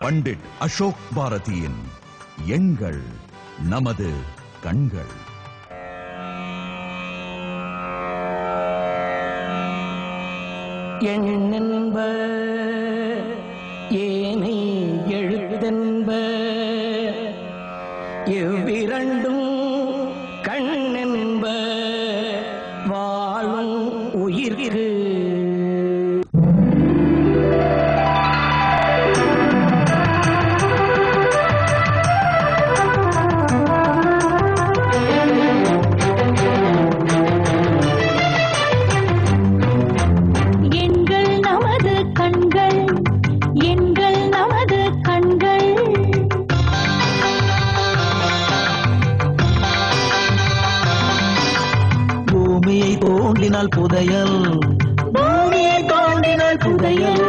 பண்டிட் அசோக் பாரதியின் எண்கள் நமது கண்கள். எண்ணென்ப ஏனை எழுத்தென்ப எவ்விரண்டும் கண்ணென்ப வாழும் உயிர்க்கு புதையல் பூமியை தோண்டினால் புதையல்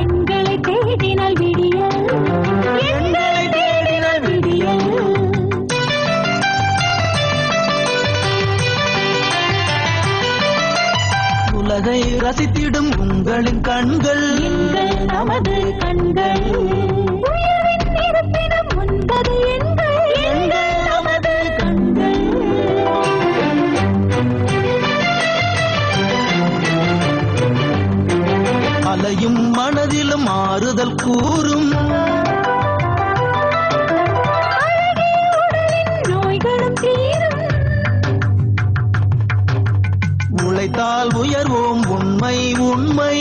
எங்களை தேடினால் விடியல் எங்களை தேடினால் விடியல் உலகை ரசித்திடும் உங்களின் கண்கள் எங்கள் நமது கண்கள் உயிரின் இருப்பிடம் உண்பது எங்கள் நமது கண்கள் அலையும் மனதிலும் ஆறுதல் கூறும் நோய்களும் தீரும் உழைத்தால் உயர்வோம் உண்மை உண்மை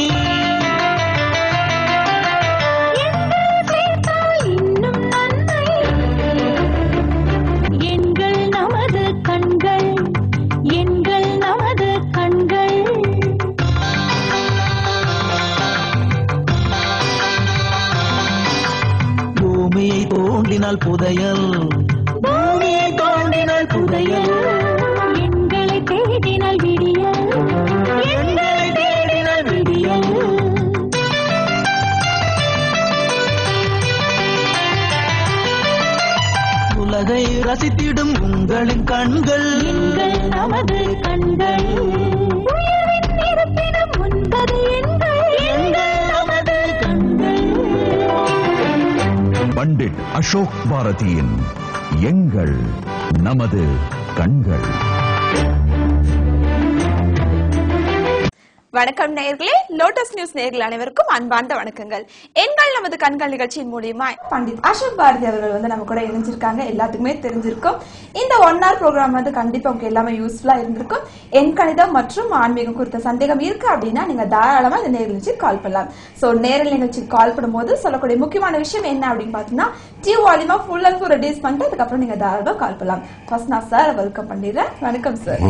இன்னும் நன்மை எங்கள் நமது கண்கள் எங்கள் நமது கண்கள் பூமியை தோண்டினால் புதையல் பூமியை தோண்டினால் புதையல் எங்களை தேடினால் விடியல் எங்களை தேடினால் விடியல் உலகை ரசித்திடும் உங்களின் கண்கள் எங்கள் நமது கண்கள் உயிரின் இருப்பிடம் உண்பது எங்கள் நமது கண்கள். பண்டிட் அசோக் பாரதியின் எண்கள் நமது கண்கள். வணக்கம் நேயர்களே, லோட்டஸ் நியூஸ் நேயர்கள் அனைவருக்கும் அன்பார்ந்த வணக்கங்கள். எண்கள் நமது கண்கள் நிகழ்ச்சியின் மூலியமா பண்டிட் அசோக் பாரதி அவர்கள் நம்ம கூட இணைஞ்சிருக்காங்க. எல்லாத்துக்குமே தெரிஞ்சிருக்கும் இந்த 1 hour ப்ரோக்ராம் கண்டிப்பா உங்களுக்கு எல்லாமே யூஸ்ஃபுல்லா இருந்திருக்கும். எண் கணிதம் மற்றும் ஆன்மீகம் குறித்த சந்தேகம் இருக்கு அப்படின்னா நீங்க தாராளமா இந்த நேரல் நிகழ்ச்சி கால் பண்ணலாம். சோ நேரல் நிகழ்ச்சி கால் பண்ணும்போது சொல்லக்கூடிய முக்கியமான விஷயம் என்ன அப்படின்னு பாத்தீங்கன்னா டியூ வால்யூமா ஃபுல் அண்ட் ஃபுல் ரெடியூஸ் பண்ணிட்டு அதுக்கப்புறம் நீங்க தாராளமா கால் பண்ணலாம். ஃபர்ஸ்ட் நான் சார் வெல்கம் பண்ணிடுறேன். வணக்கம் சார்.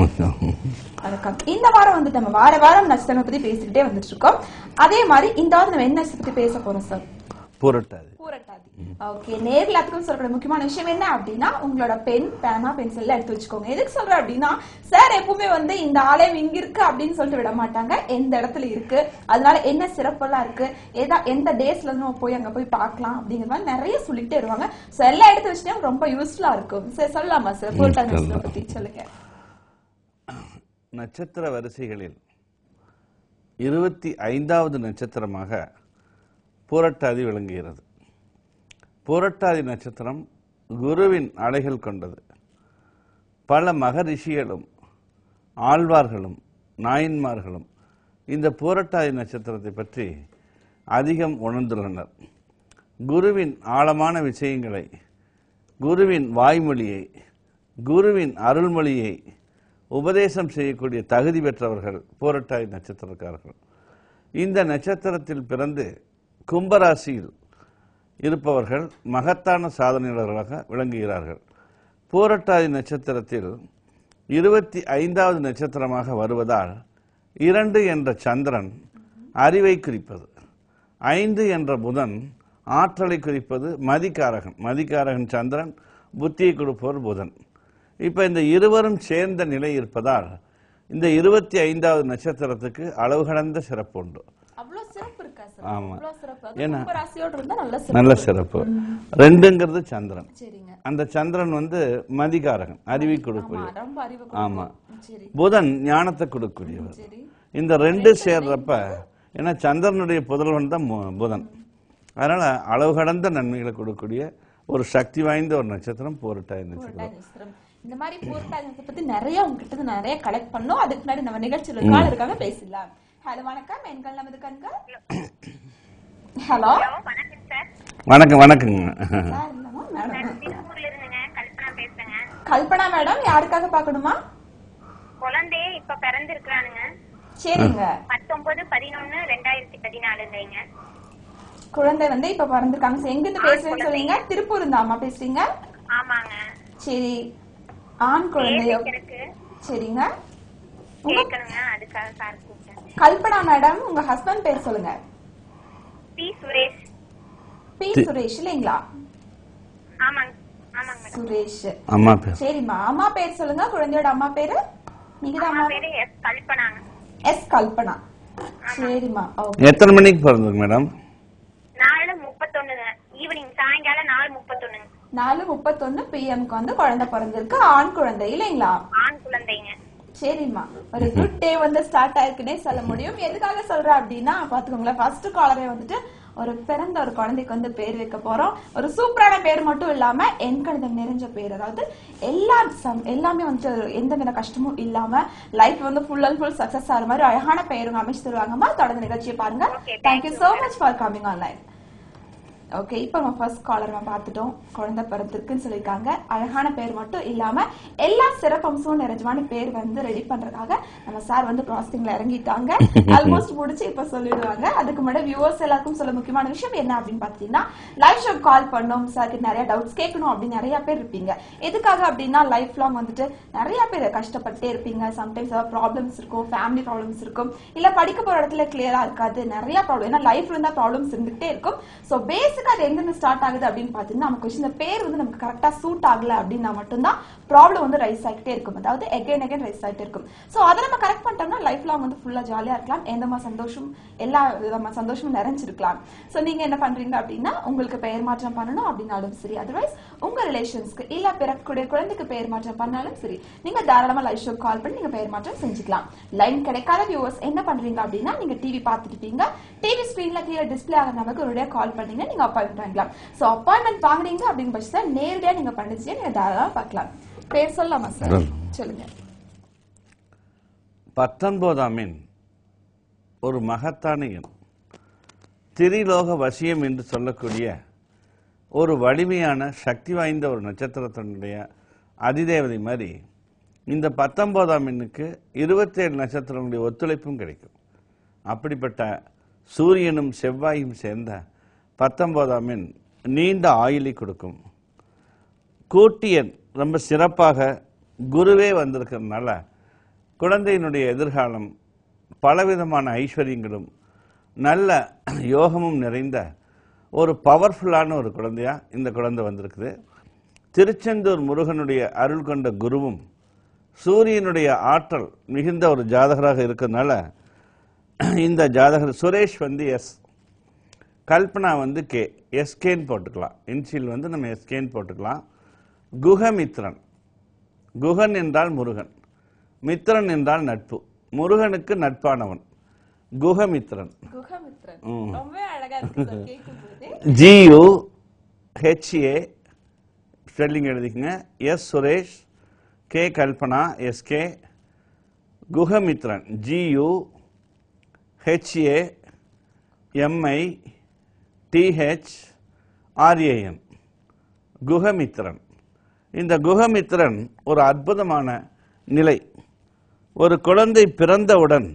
வணக்கம். இந்த வாரம் நம்ம வாரம் நட்சத்திரம் பத்தி பேசிக்கிட்டே வந்துட்டு இருக்கோம். அதே மாதிரி இந்த வாரம் நம்ம என்ன பத்தி பேச போறோம் சார்? பூரட்டாதி. ஓகே, நேர்ல அதுக்கும் சொல்ற முக்கியமான விஷயம் என்ன அப்படின்னா உங்களோட பென் பேனா பென்சில் எடுத்து வச்சுக்கோங்க. எதுக்கு சொல்றேன் அப்படின்னா சார் எப்பவுமே இந்த ஆலயம் இங்க இருக்கு அப்படின்னு சொல்லிட்டு விட மாட்டாங்க. எந்த இடத்துல இருக்கு, அதனால என்ன சிறப்பெல்லாம் இருக்கு, எந்த டேஸ்ல நம்ம போய் அங்க போய் பார்க்கலாம் அப்படிங்கிற மாதிரி நிறைய சொல்லிட்டே வருவாங்க. சோ எல்லாம் எடுத்து வச்சுட்டா ரொம்ப யூஸ்ஃபுல்லா இருக்கும். சார் சொல்லலாமா சார் பூரட்டாதி பத்தி சொல்லுங்க. நட்சத்திர வரிசைகளில் 25வது நட்சத்திரமாக பூரட்டாதி விளங்குகிறது. பூரட்டாதி நட்சத்திரம் குருவின் அலைகள் கொண்டது. பல மகரிஷிகளும் ஆழ்வார்களும் நாயன்மார்களும் இந்த பூரட்டாதி நட்சத்திரத்தை பற்றி அதிகம் உணர்ந்துள்ளனர். குருவின் ஆழமான விஷயங்களை, குருவின் வாய்மொழியை, குருவின் அருள்மொழியை உபதேசம் செய்யக்கூடிய தகுதி பெற்றவர்கள் பூரட்டாதி நட்சத்திரக்காரர்கள். இந்த நட்சத்திரத்தில் பிறந்து கும்பராசியில் இருப்பவர்கள் மகத்தான சாதனையாளர்களாக விளங்குகிறார்கள். பூரட்டாதி நட்சத்திரத்தில் 25வது நட்சத்திரமாக வருவதால் 2 என்ற சந்திரன் அறிவை குறிப்பது, 5 என்ற புதன் ஆற்றலை குறிப்பது, மதிகாரகன் சந்திரன், புத்தியை கொடுப்பவர் புதன். இப்ப இந்த இருவரும் சேர்ந்த நிலை இருப்பதால் இந்த 25வது நட்சத்திரத்துக்கு அளவு கடந்த சிறப்பு உண்டு. ஆமா, ஏன்னா நல்ல சிறப்பு. 2ங்கிறது சந்திரன். அந்த சந்திரன் மதிகாரகன், அறிவை கொடுக்கக்கூடிய. ஆமா, புதன் ஞானத்தை கொடுக்கக்கூடியவர். இந்த 2 சேர்றப்ப, ஏன்னா சந்திரனுடைய புதல்வன் தான் புதன். அதனால அளவு கடந்த நன்மைகளை கொடுக்கக்கூடிய ஒரு சக்தி வாய்ந்த ஒரு நட்சத்திரம் பூரட்டாதி நட்சத்திரம். இந்த மாதிரி பூரட்டாதி நட்சத்திரத்தை பத்தி நிறைய உங்ககிட்ட நிறைய கலெக்ட் பண்ணோம். அதுக்கு முன்னாடி நம்ம நிகழ்ச்சியில் ஒரு கால் இருக்காங்க, பேசலாம். ஹலோ வணக்கம், எண்கள் நமது கண்கள். ஹலோ வணக்கம். வணக்கங்க. கல்பனா மேடம், யாருக்காக பாக்கணுமா? குழந்தை இப்ப பிறந்திருக்கானுங்க. சரிங்க. 19/11/2014 குழந்தை வந்து இப்ப பிறந்திருக்காங்க. எங்க இருந்து பேசுறேன்னு சொல்றீங்க? திருப்பூர் இருந்தாமா பேசுறீங்க? ஆமாங்க. சரி, ஆண் குழந்தையோ? சரிங்க. கேட்கணுங்க, அதுக்காக சார் கூப்பிட்டேன். கல்பனா மேடம், உங்க ஹஸ்பண்ட் பேர் சொல்லுங்க. பி சுரேஷ். பி சுரேஷ் இல்லைங்களா? ஆமாங்க. ஆமாங்க மேடம். சுரேஷ். அம்மா பேர். சரிம்மா, அம்மா பேர் சொல்லுங்க. குழந்தையோட அம்மா பேரு? நீங்க தான் அம்மா அம்மா பேரு எஸ் கல்பனாங்க. எஸ் கல்பனா. சரிம்மா. எத்தனை மணிக்கு பிறந்தது மேடம்? 4:31 ஈவினிங், சாயங்காலம் 4:31. 4:31 PM வந்து குழந்தை பிறந்திருக்கு. ஆண் குழந்தை இல்லைங்களா? ஆண் குழந்தைங்க. சரிம்மா, ஒரு குட் டே வந்து ஸ்டார்ட் ஆயிருக்குன்னே சொல்ல முடியும். எதுக்காக சொல்றேன் அப்படின்னா பாத்துக்கோங்களேன், ஃபர்ஸ்ட் காலரே வந்துட்டு ஒரு பிறந்த ஒரு குழந்தைக்கு வந்து பேர் வைக்க போறோம். ஒரு சூப்பரான பேர் மட்டும் இல்லாம எண்கணிதம் நிறைஞ்ச பேர், அதாவது எல்லாமே வந்து எந்த வித கஷ்டமும் இல்லாம லைஃப் வந்து ஃபுல் அண்ட் ஃபுல் சக்சஸ் ஆகிற மாதிரி அழகான பெயருங்க அமைச்சு தருவாங்கம்மா. தொடர்ந்து நிகழ்ச்சியை பாருங்க. Thank you so much for coming online. Okay, இப்போ நம்ம ஃபர்ஸ்ட் காலர் நம்ம பார்த்துட்டோம். குழந்தை பிறந்திருக்குன்னு சொல்லியிருக்காங்க. அழகான பேர் மட்டும் இல்லாம எல்லா சிறப்பம்சமும் நிறைஞ்சமான பேர் வந்து ரெடி பண்றதுக்காக நம்ம சார் வந்து ப்ராசஸிங்ல இறங்கிட்டாங்க. ஆல்மோஸ்ட் முடிச்சு இப்ப சொல்லிடுவாங்க. அதுக்கு முன்னாடி வியூவர்ஸ் எல்லாருக்கும் சொல்ல முக்கியமான விஷயம் என்ன அப்படின்னு பாத்தீங்கன்னா, லைவ் ஷோ கால் பண்ணோம் சாருக்கு நிறைய டவுட்ஸ் கேட்கணும் அப்படின்னு நிறைய பேர் இருப்பீங்க. எதுக்காக அப்படின்னா லைஃப் லாங் வந்துட்டு நிறைய பேர் கஷ்டப்பட்டே இருப்பீங்க. சம்டைம்ஸ் ப்ராப்ளம்ஸ் இருக்கும், ஃபேமிலி ப்ராப்ளம்ஸ் இருக்கும், இல்ல படிக்க போற இடத்துல கிளியரா இருக்காது, நிறைய ப்ராப்ளம். ஏன்னா லைஃப்ல இருந்தா ப்ராப்ளம்ஸ் இருந்துகிட்டே இருக்கும். சோ அது எங்க ஸ்டார்ட் ஆகுது அப்படின்னு பாத்தீங்கன்னா, நமக்கு இந்த பேர் வந்து நமக்கு கரெக்டா சூட் ஆகல அப்படின்னா மட்டும்தான் ப்ராப்ளம் வந்து ரைஸ் ஆகிட்டே இருக்கும். அதாவது எகைன் ரைஸ் ஆகிட்டே இருக்கும். சோ அதை நம்ம கரெக்ட் பண்ணிட்டோம்னா லைஃப் லாங் வந்து ஃபுல்லா ஜாலியா இருக்கலாம். எந்த மாதிரி சந்தோஷம், எல்லா விதமான சந்தோஷமும் நிறைஞ்சிருக்கலாம். சோ நீங்க என்ன பண்றீங்க அப்படின்னா, உங்களுக்கு பெயர் மாற்றம் பண்ணணும் அப்படின்னாலும் சரி, அதர்வைஸ் உங்க ரிலேஷன்ஸ்க்கு இல்ல பிறக்கக்கூடிய குழந்தைக்கு பெயர் மாற்றம் பண்ணாலும் சரி, நீங்க தாராளமா லைவ் ஷோ கால் பண்ணி நீங்க பெயர் மாற்றம் செஞ்சுக்கலாம். லைன் கிடைக்காத வியூவர்ஸ் என்ன பண்றீங்க அப்படின்னா, நீங்க டிவி பார்த்துட்டு இருப்பீங்க. டிவி ஸ்கிரீன்ல கீழே டிஸ்பிளே ஆகிற நமக்கு ஒரு கால் பண்ணீங்க, நீங்க அப்பாயின்மெண்ட் வாங்கலாம். சோ அப்பாயின்மெண்ட் வாங்குறீங்க அப்படின்னு பட்சத்தில் நேரடியா நீங்க பண்ணிச்சு நீங்க தாராளமா பார்க்கலாம். பேர் சொல்லலாமா சார்? சொல்லுங்க. 19ஆம் எண் ஒரு மகத்தான எண். திரிலோக வசியம் என்று சொல்லக்கூடிய ஒரு வலிமையான சக்தி வாய்ந்த ஒரு நட்சத்திரத்தினுடைய அதிதேவதை மாதிரி இந்த 19ஆம் எண்ணுக்கு 27 நட்சத்திரங்களுடைய ஒத்துழைப்பும் கிடைக்கும். அப்படிப்பட்ட சூரியனும் செவ்வாயும் சேர்ந்த 19ஆம் எண் நீண்ட ஆயுளை கொடுக்கும். கூட்டியன் ரொம்ப சிறப்பாக குருவே வந்திருக்கிறதுனால குழந்தையினுடைய எதிர்காலம் பலவிதமான ஐஸ்வர்யங்களும் நல்ல யோகமும் நிறைந்த ஒரு பவர்ஃபுல்லான ஒரு குழந்தையா இந்த குழந்தை வந்திருக்குது. திருச்செந்தூர் முருகனுடைய அருள் கொண்ட குருவும் சூரியனுடைய ஆற்றல் மிகுந்த ஒரு ஜாதகராக இருக்கிறதுனால இந்த ஜாதகர் சுரேஷ் வந்து எஸ், கல்பனா வந்து கே, எஸ்கேன்னு போட்டுக்கலாம். இன்சியல் வந்து நம்ம எஸ்கேன்னு போட்டுக்கலாம். குஹமித்ரன், குஹன் என்றால் முருகன், மித்ரன் என்றால் நட்பு. முருகனுக்கு நட்பானவன் குஹமித்ரன். GUHA ஸ்பெல்லிங் எழுதிக்கங்க. S Suresh, K Kalpana, SK, Guhamithran GUHAMITHRAN Guhamithran. இந்த குஹமித்ரன் ஒரு அற்புதமான நிலை. ஒரு குழந்தை பிறந்தவுடன்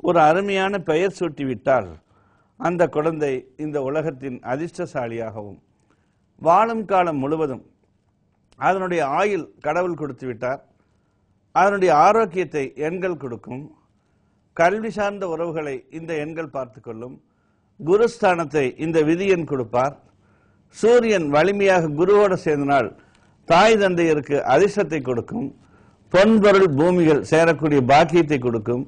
ஒரு அருமையான பெயர் சூட்டிவிட்டால் அந்த குழந்தை இந்த உலகத்தின் அதிர்ஷ்டசாலியாகவும் வாழும் காலம் முழுவதும் அதனுடைய ஆயுள் கடவுள் கொடுத்து விட்டார். அதனுடைய ஆரோக்கியத்தை எண்கள் கொடுக்கும். கல்வி சார்ந்த உறவுகளை இந்த எண்கள் பார்த்து கொள்ளும். குருஸ்தானத்தை இந்த விதியன் கொடுப்பார். சூரியன் வலிமையாக குருவோடு சேர்ந்தனால் தாய் தந்தையருக்கு அதிர்ஷ்டத்தை கொடுக்கும். பொன்பொருள் பூமிகள் சேரக்கூடிய பாக்கியத்தை கொடுக்கும்.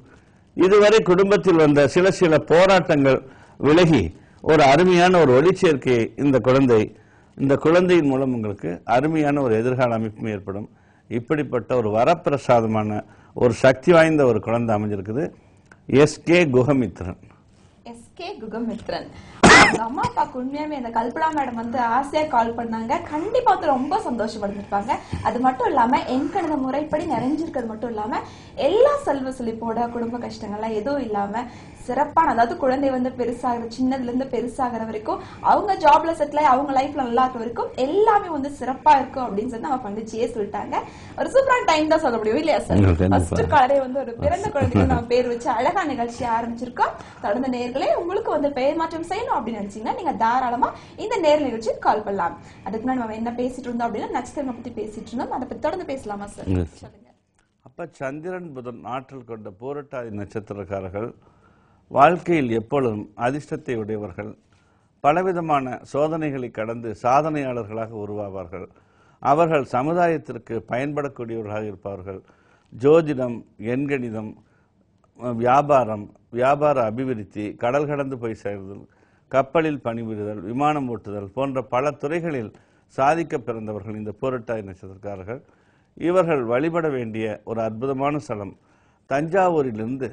இதுவரை குடும்பத்தில் வந்த சில போராட்டங்கள் விலகி ஒரு அருமையான ஒரு ஒளிச்சேர்க்கையை இந்த குழந்தையின் மூலம் உங்களுக்கு அருமையான ஒரு எதிர்கால அமைப்பும் ஏற்படும். இப்படிப்பட்ட ஒரு வரப்பிரசாதமான ஒரு சக்தி வாய்ந்த ஒரு குழந்தை அமைஞ்சிருக்குது. எஸ்கே குஹமித்ரன். எஸ்கே குஹமித்ரன். அந்த அம்மா அப்பாவுக்கு உண்மையாவே அந்த கல்பனா மேடம் வந்து ஆசையா கால் பண்ணாங்க. கண்டிப்பா வந்து ரொம்ப சந்தோஷப்பட்டிருப்பாங்க. அது மட்டும் இல்லாம எண்கணித முறைப்படி நிறைஞ்சிருக்கிறது மட்டும் இல்லாம எல்லா செல்வ செழிப்போட குடும்ப கஷ்டங்கள்லாம் எதுவும் இல்லாம சிறப்பான, அதாவது குழந்தை வந்து பெருசாகிற சின்னதுல இருந்து பெருசாகிற வரைக்கும் அவங்க ஜாப்ல செட்டில் ஆகி அவங்க லைஃப்ல நல்லா இருக்க வரைக்கும் எல்லாமே வந்து சிறப்பா இருக்கும் அப்படின்னு சொல்லி நம்ம பண்டிச்சியே சொல்லிட்டாங்க. ஒரு சூப்பரான டைம் தான் சொல்ல முடியும் இல்லையா சார்? ஃபர்ஸ்ட் காலே வந்து ஒரு பிறந்த குழந்தைக்கு நம்ம பேர் வச்சு அழகா நிகழ்ச்சி ஆரம்பிச்சிருக்கோம். தொடர்ந்து நேர்களே உங்களுக்கு வந்து பெயர் மாற்றம் செய்யணும் அப்படின்னு நினைச்சீங்கன்னா நீங்க தாராளமா இந்த நேர் நிகழ்ச்சி கால் பண்ணலாம். அதுக்கு முன்னாடி நம்ம என்ன பேசிட்டு இருந்தோம் அப்படின்னா நட்சத்திரம் பத்தி பேசிட்டு இருந்தோம். அதை பத்தி தொடர்ந்து பேசலாமா சார்? சொல்லுங்க. அப்ப சந்திரன் புதன் ஆற்றல் கொண்ட பூரட்டாதி நட்சத்திரக்காரர்கள் வாழ்க்கையில் எப்பொழுதும் அதிர்ஷ்டத்தை உடையவர்கள், பலவிதமான சோதனைகளை கடந்து சாதனையாளர்களாக உருவாவார்கள். அவர்கள் சமுதாயத்திற்கு பயன்படக்கூடியவர்களாக இருப்பார்கள். ஜோதிடம், எண்கணிதம், வியாபாரம், வியாபார அபிவிருத்தி, கடல் கடந்து போய் சேர்தல், கப்பலில் பணிபுரிதல், விமானம் ஓட்டுதல் போன்ற பல துறைகளில் சாதிக்க பிறந்தவர்கள் இந்த பூரட்டாதி நட்சத்திரக்காரர்கள். இவர்கள் வழிபட வேண்டிய ஒரு அற்புதமான ஸ்தலம் தஞ்சாவூரிலிருந்து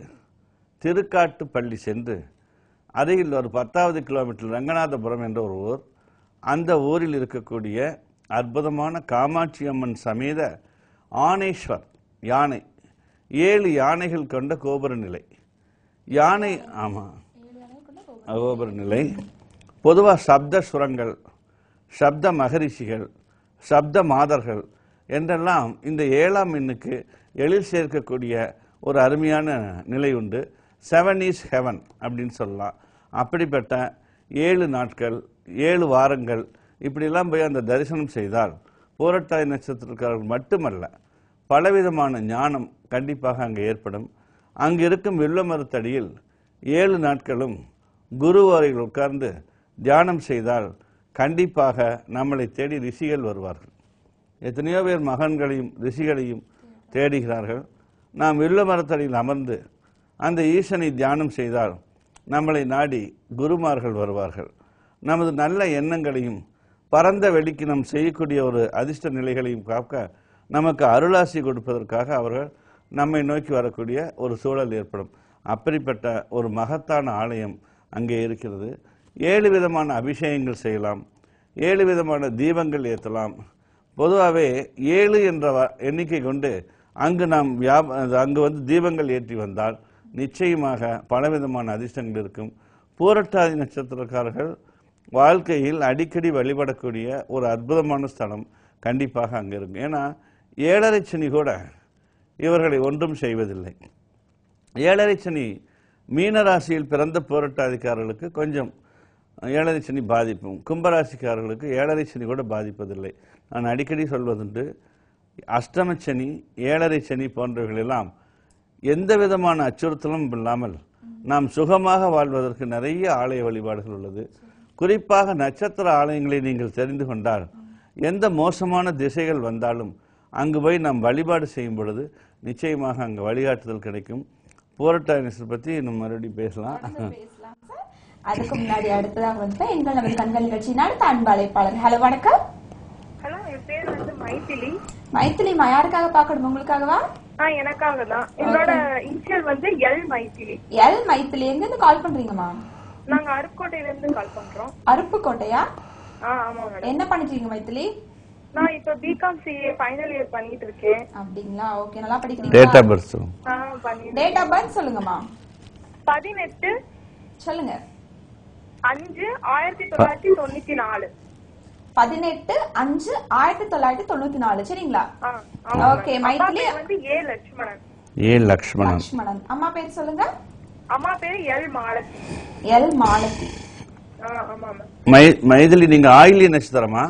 திருக்காட்டுப்பள்ளி சென்று அருகில் ஒரு 10வது கிலோமீட்டர் ரங்கநாதபுரம் என்ற ஒரு ஊர். அந்த ஊரில் இருக்கக்கூடிய அற்புதமான காமாட்சி அம்மன் சமேத ஆனேஸ்வர் யானை, 7 யானைகள் கொண்ட கோபுர நிலை. யானை கோபுர நிலை பொதுவாக சப்த சுரங்கள், சப்த மகரிஷிகள், சப்த மாதர்கள் என்றெல்லாம் இந்த 7ஆம் எண்ணுக்கு எழில் சேர்க்கக்கூடிய ஒரு அருமையான நிலை உண்டு. 7 இஸ் ஹெவன் அப்படின்னு சொல்லலாம். அப்படிப்பட்ட 7 நாட்கள் 7 வாரங்கள் இப்படிலாம் போய் அந்த தரிசனம் செய்தால் பூரட்டாதி நட்சத்திரக்காரர்கள் மட்டுமல்ல பலவிதமான ஞானம் கண்டிப்பாக அங்கே ஏற்படும். அங்கு இருக்கும் வில்வ மரத்தடியில் 7 நாட்களும் குரு அறையில் உட்கார்ந்து தியானம் செய்தால் கண்டிப்பாக நம்மளை தேடி ரிஷிகள் வருவார்கள். எத்தனையோ பேர் மகன்களையும் ரிஷிகளையும் தேடுகிறார்கள். நாம் வில்வ மரத்தடியில் அமர்ந்து அந்த ஈசனை தியானம் செய்தால் நம்மளை நாடி குருமார்கள் வருவார்கள். நமது நல்ல எண்ணங்களையும் பரந்த வெளிக்கு நாம் செய்யக்கூடிய ஒரு அதிர்ஷ்ட நிலைகளையும் காக்க நமக்கு அருளாசி கொடுப்பதற்காக அவர்கள் நம்மை நோக்கி வரக்கூடிய ஒரு சூழல் ஏற்படும். அப்படிப்பட்ட ஒரு மகத்தான ஆலயம் அங்கே இருக்கிறது. 7 விதமான அபிஷேகங்கள் செய்யலாம், 7 விதமான தீபங்கள் ஏற்றலாம். பொதுவாகவே 7 என்ற எண்ணிக்கை கொண்டு அங்கு நாம் அங்கு வந்து தீபங்கள் ஏற்றி வந்தால் நிச்சயமாக பலவிதமான அதிர்ஷ்டங்கள் இருக்கும். பூரட்டாதி நட்சத்திரக்காரர்கள் வாழ்க்கையில் அடிக்கடி வழிபடக்கூடிய ஒரு அற்புதமான ஸ்தலம் கண்டிப்பாக அங்கே இருக்கும். ஏன்னா 7.5 சனி கூட இவர்களை ஒன்றும் செய்வதில்லை. 7.5 சனி மீனராசியில் பிறந்த பூரட்டாதிக்காரர்களுக்கு கொஞ்சம் 7.5 சனி பாதிப்பும், கும்பராசிக்காரர்களுக்கு 7.5 சனி கூட பாதிப்பதில்லை. நான் அடிக்கடி சொல்வதுண்டு, அஷ்டமச்சனி 7.5 சனி போன்றவர்களெல்லாம் எந்த விதமான அச்சுறுத்தலும் இல்லாமல் நாம் சுகமாக வாழ்வதற்கு நிறைய ஆலய வழிபாடுகள் உள்ளது. குறிப்பாக நட்சத்திர ஆலயங்களை நீங்கள் தெரிந்து கொண்டால் எந்த மோசமான திசைகள் வந்தாலும் அங்கு போய் நாம் வழிபாடு செய்யும் பொழுது நிச்சயமாக அங்கு வழிகாட்டுதல் கிடைக்கும். பூரட்டாதி பற்றி இன்னும் மறுபடியும் பேசலாம். அதுக்கு முன்னாடி அடுத்ததாக வந்து எங்கள் நம்ம கண்கள் நிகழ்ச்சி அடுத்த அன்பு அழைப்பாளர். ஹலோ வணக்கம். ஹலோ, என் பேர் வந்து மைதிலி. மைதிலிமா, யாருக்காக பாக்கணும்? உங்களுக்காகவா? எனக்காக தான். என்னோட இனிஷியல் வந்து எல் மைதிலி. எல் மைதிலி, எங்க இருந்து கால் பண்றீங்கம்மா? நாங்க அருப்புக்கோட்டையில இருந்து கால் பண்றோம். அருப்புக்கோட்டையா? ஆமா மேடம். என்ன பண்ணிட்டு இருக்கீங்க மைதிலி? நான் இப்ப பிகாம் சிஏ ஃபைனல் இயர் பண்ணிட்டு இருக்கேன். அப்படிங்களா? ஓகே, நல்லா படிக்கிறீங்க. Date of birth date of birth சொல்லுங்கம்மா. 18 சொல்லுங்க. 5/1994. 18/5/1994. சரிங்களா? ஓகே மைதிலி. வந்து ஏ லட்சுமணன். ஏ லட்சுமணன். அம்மா பேர் சொல்லுங்க. அம்மா பேரு எல் மாலதி. எல் மாலதி. ஆமா. மைதிலி, நீங்க ஆயில்ய நட்சத்திரமா?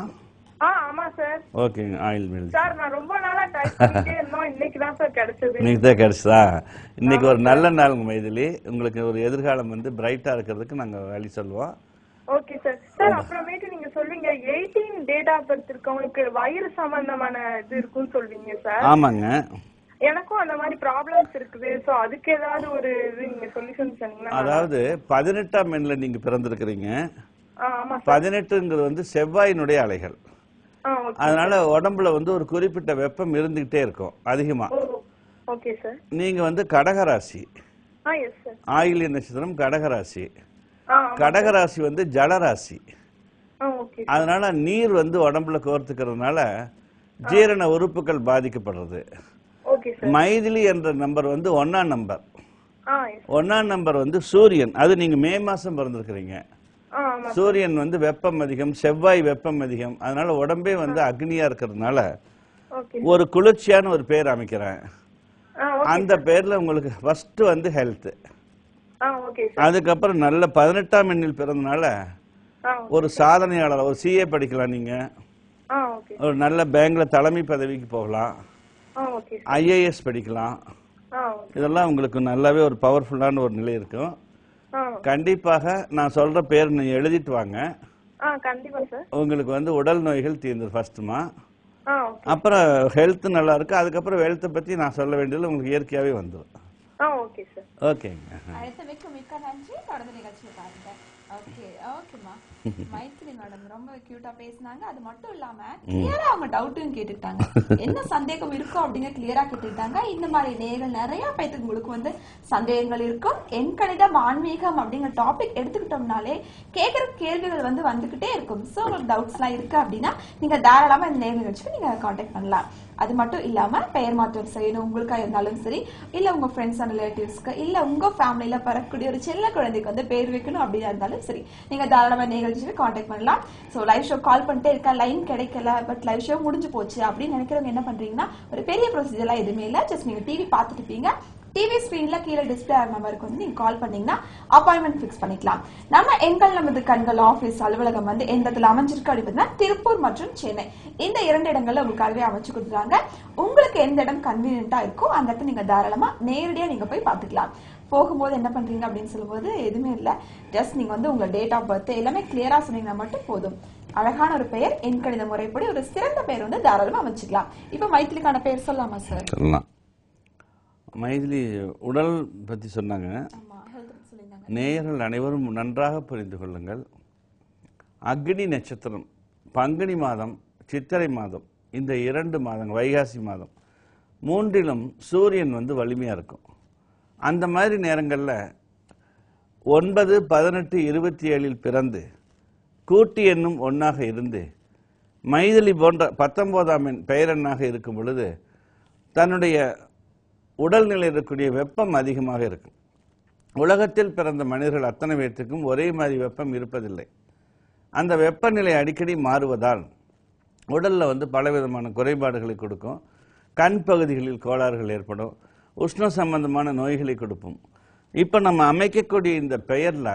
ஆமா சார். ஓகே, ஆயில் மேல் சார். நான் ரொம்ப நாளா ட்ரை பண்ணிட்டே இருந்தோம். இன்னைக்கு தான் சார் கிடைச்சது. இன்னைக்கு தான் கிடைச்சதா? இன்னைக்கு ஒரு நல்ல நாளுங்க மைதிலி. உங்களுக்கு ஒரு எதிர்காலம் வந்து பிரைட்டா இருக்கிறதுக்கு நாங்க வழி சொல்லுவோம். Okay sir. சார், அப்புறமேட்டு நீங்க சொல்வீங்க 18 டேட் ஆஃப் பர்த் இருக்கவங்களுக்கு வயிறு சம்பந்தமான இது இருக்குன்னு சொல்வீங்க சார். ஆமாங்க, எனக்கும் அந்த மாதிரி ப்ராப்ளம்ஸ் இருக்குது. சோ அதுக்கு ஏதாவது ஒரு இது நீங்க சொல்யூஷன் சொன்னீங்கன்னா. அதாவது 18ஆம் எண்ணில நீங்க பிறந்திருக்கிறீங்க. ஆமா. 18ங்கிறது வந்து செவ்வாயினுடைய அலைகள். அதனால உடம்புல வந்து ஒரு குறிப்பிட்ட வெப்பம் இருந்துகிட்டே இருக்கும் அதிகமா. Okay sir. நீங்க வந்து கடகராசி. Yes sir. ஆயில்ய நட்சத்திரம் கடகராசி. கடகராசி வந்து ஜலராசி. ஓகே. அதனால நீர் வந்து உடம்புல கோர்த்துக்கிறதுனால ஜீரண உறுப்புகள் பாதிக்கப்படுறது. Okay sir. மைதிலி என்ற நம்பர் வந்து 1ஆம் நம்பர். எஸ். 1ஆம் நம்பர் வந்து சூரியன். அது நீங்க மே மாசம் பிறந்திருக்கிறீங்க. ஆமா. சூரியன் வந்து வெப்பம் அதிகம், செவ்வாய் வெப்பம் அதிகம். அதனால உடம்பே வந்து அக்னியா இருக்கிறதுனால ஓகே. ஒரு குளிர்ச்சியான ஒரு பேர் அமைக்கிறேன். ஓகே. அந்த பேர்ல உங்களுக்கு ஃபர்ஸ்ட் வந்து ஹெல்த். Okay sir. அதுக்கப்புறம் நல்ல 18ஆம் எண்ணில் பிறந்தனால ஒரு சாதனையாளர், ஒரு சிஏ படிக்கலாம் நீங்க. ஓகே. ஒரு நல்ல பேங்க்ல தலைமை பதவிக்கு போகலாம். ஓகே. ஐஏஎஸ் படிக்கலாம். இதெல்லாம் உங்களுக்கு நல்லாவே ஒரு பவர்ஃபுல்லான ஒரு நிலை இருக்கும். கண்டிப்பாக நான் சொல்ற பேர் நீங்க எழுதிட்டு வாங்க. கண்டிப்பா சார். உங்களுக்கு வந்து உடல் நோய்கள் தீர்ந்து ஃபர்ஸ்ட்மா. ஓகே. அப்புறம் ஹெல்த் நல்லா இருக்கு. அதுக்கப்புறம் ஹெல்த்தை பத்தி நான் சொல்ல வேண்டியது உங்களுக்கு இயற்கையாவே வந்துடும். Okay sir. ஓகேங்க. அழைத்தமைக்கு மிக்க நன்றி. தொடர்ந்து நிகழ்ச்சியை பாருங்க. ஓகே ஓகேமா. மைத்திரி மேடம் ரொம்ப கியூட்டா பேசினாங்க. அது மட்டும் இல்லாம கிளியரா அவங்க டவுட்டும் கேட்டுட்டாங்க. என்ன சந்தேகம் இருக்கும் அப்படிங்க கிளியரா கேட்டுட்டாங்க. இந்த மாதிரி நேர்கள் நிறைய பேருக்கு உங்களுக்கு வந்து சந்தேகங்கள் இருக்கும். எண்கணிதம் ஆன்மீகம் அப்படிங்கிற டாபிக் எடுத்துக்கிட்டோம்னாலே கேட்கிற கேள்விகள் வந்து வந்துகிட்டே இருக்கும். சோ உங்களுக்கு டவுட்ஸ் எல்லாம் இருக்கு அப்படின்னா நீங்க தாராளமா இந்த நேர் நிகழ்ச்சிக்கு நீங்க கான்டாக்ட் பண்ணலாம். அது மட்டும் இல்லாம பெயர் மாற்றம் செய்யணும் உங்களுக்கா இருந்தாலும் சரி, இல்ல உங்க ஃப்ரெண்ட்ஸ் அண்ட் ரிலேட்டிவ்ஸ்க்கு, இல்ல உங்க ஃபேமிலியில பிறக்கக்கூடிய ஒரு செல்ல குழந்தைக்கு வந்து பேர் வைக்கணும் அப்படின்னா இருந்தாலும் சரி, நீங்க தாராளமா நிகழ்ச்சிக்கு கான்டாக்ட் பண்ணலாம். சோ லைவ் ஷோ கால் பண்ணிட்டே இருக்கா, லைன் கிடைக்கல, பட் லைவ் ஷோ முடிஞ்சு போச்சு அப்படின்னு நினைக்கிறவங்க என்ன பண்றீங்கன்னா, ஒரு பெரிய ப்ரொசீஜர்லாம் எதுவுமே இல்ல. ஜஸ்ட் நீங்க டிவி பார்த்துட்டு இருப்பீங்க. டிவி ஸ்கிரீன்ல கீழே டிஸ்பிளே ஆகிற நம்பருக்கு வந்து நீங்க கால் பண்ணீங்கன்னா அப்பாயின்மெண்ட் ஃபிக்ஸ் பண்ணிக்கலாம். நம்ம எண்கள் நமது கண்கள் ஆபீஸ் அலுவலகம் வந்து எந்த இடத்துல அமைஞ்சிருக்கு அப்படின்னா திருப்பூர் மற்றும் சென்னை இந்த 2 இடங்கள்ல உங்களுக்காகவே அமைச்சு கொடுத்துறாங்க. உங்களுக்கு எந்த இடம் கன்வீனியன்ட்டா இருக்கோ அந்த இடத்துல நீங்க தாராளமா நேரடியா நீங்க போய் பாத்துக்கலாம். போகும்போது என்ன பண்றீங்க அப்படின்னு சொல்லும்போது எதுவுமே இல்ல, ஜஸ்ட் நீங்க வந்து உங்க டேட் ஆஃப் பர்த் எல்லாமே கிளியரா சொன்னீங்கன்னா மட்டும் போதும். அழகான ஒரு பெயர், எண்கணித முறைப்படி ஒரு சிறந்த பெயர் வந்து தாராளமா அமைச்சுக்கலாம். இப்ப மைத்திலிக்கான பெயர் சொல்லலாமா சார்? சொல்லலாம். மைதிலி உடல் பத்தி சொன்னாங்க. நேயர்கள் அனைவரும் நன்றாக புரிந்து கொள்ளுங்கள். அக்னி நட்சத்திரம், பங்குனி மாதம், சித்திரை மாதம், இந்த 2 மாதங்கள், வைகாசி மாதம் 3லும் சூரியன் வந்து வலிமையா இருக்கும். அந்த மாதிரி நேரங்களில் 9, 18, 27 பிறந்து கூட்டி எண்ணும் ஒன்னாக இருந்து மைதிலி போன்ற 19ஆம் எண் பெயரெண்ணாக இருக்கும் பொழுது தன்னுடைய உடல்நிலை இருக்கக்கூடிய வெப்பம் அதிகமாக இருக்கும். உலகத்தில் பிறந்த மனிதர்கள் அத்தனை பேர்த்துக்கும் ஒரே மாதிரி வெப்பம் இருப்பதில்லை. அந்த வெப்பநிலை அடிக்கடி மாறுவதால் உடல்ல வந்து பலவிதமான குறைபாடுகளை கொடுக்கும். கண் பகுதிகளில் கோளாறுகள் ஏற்படும். உஷ்ண சம்பந்தமான நோய்களை கொடுப்போம். இப்ப நம்ம அமைக்கக்கூடிய இந்த பெயர்ல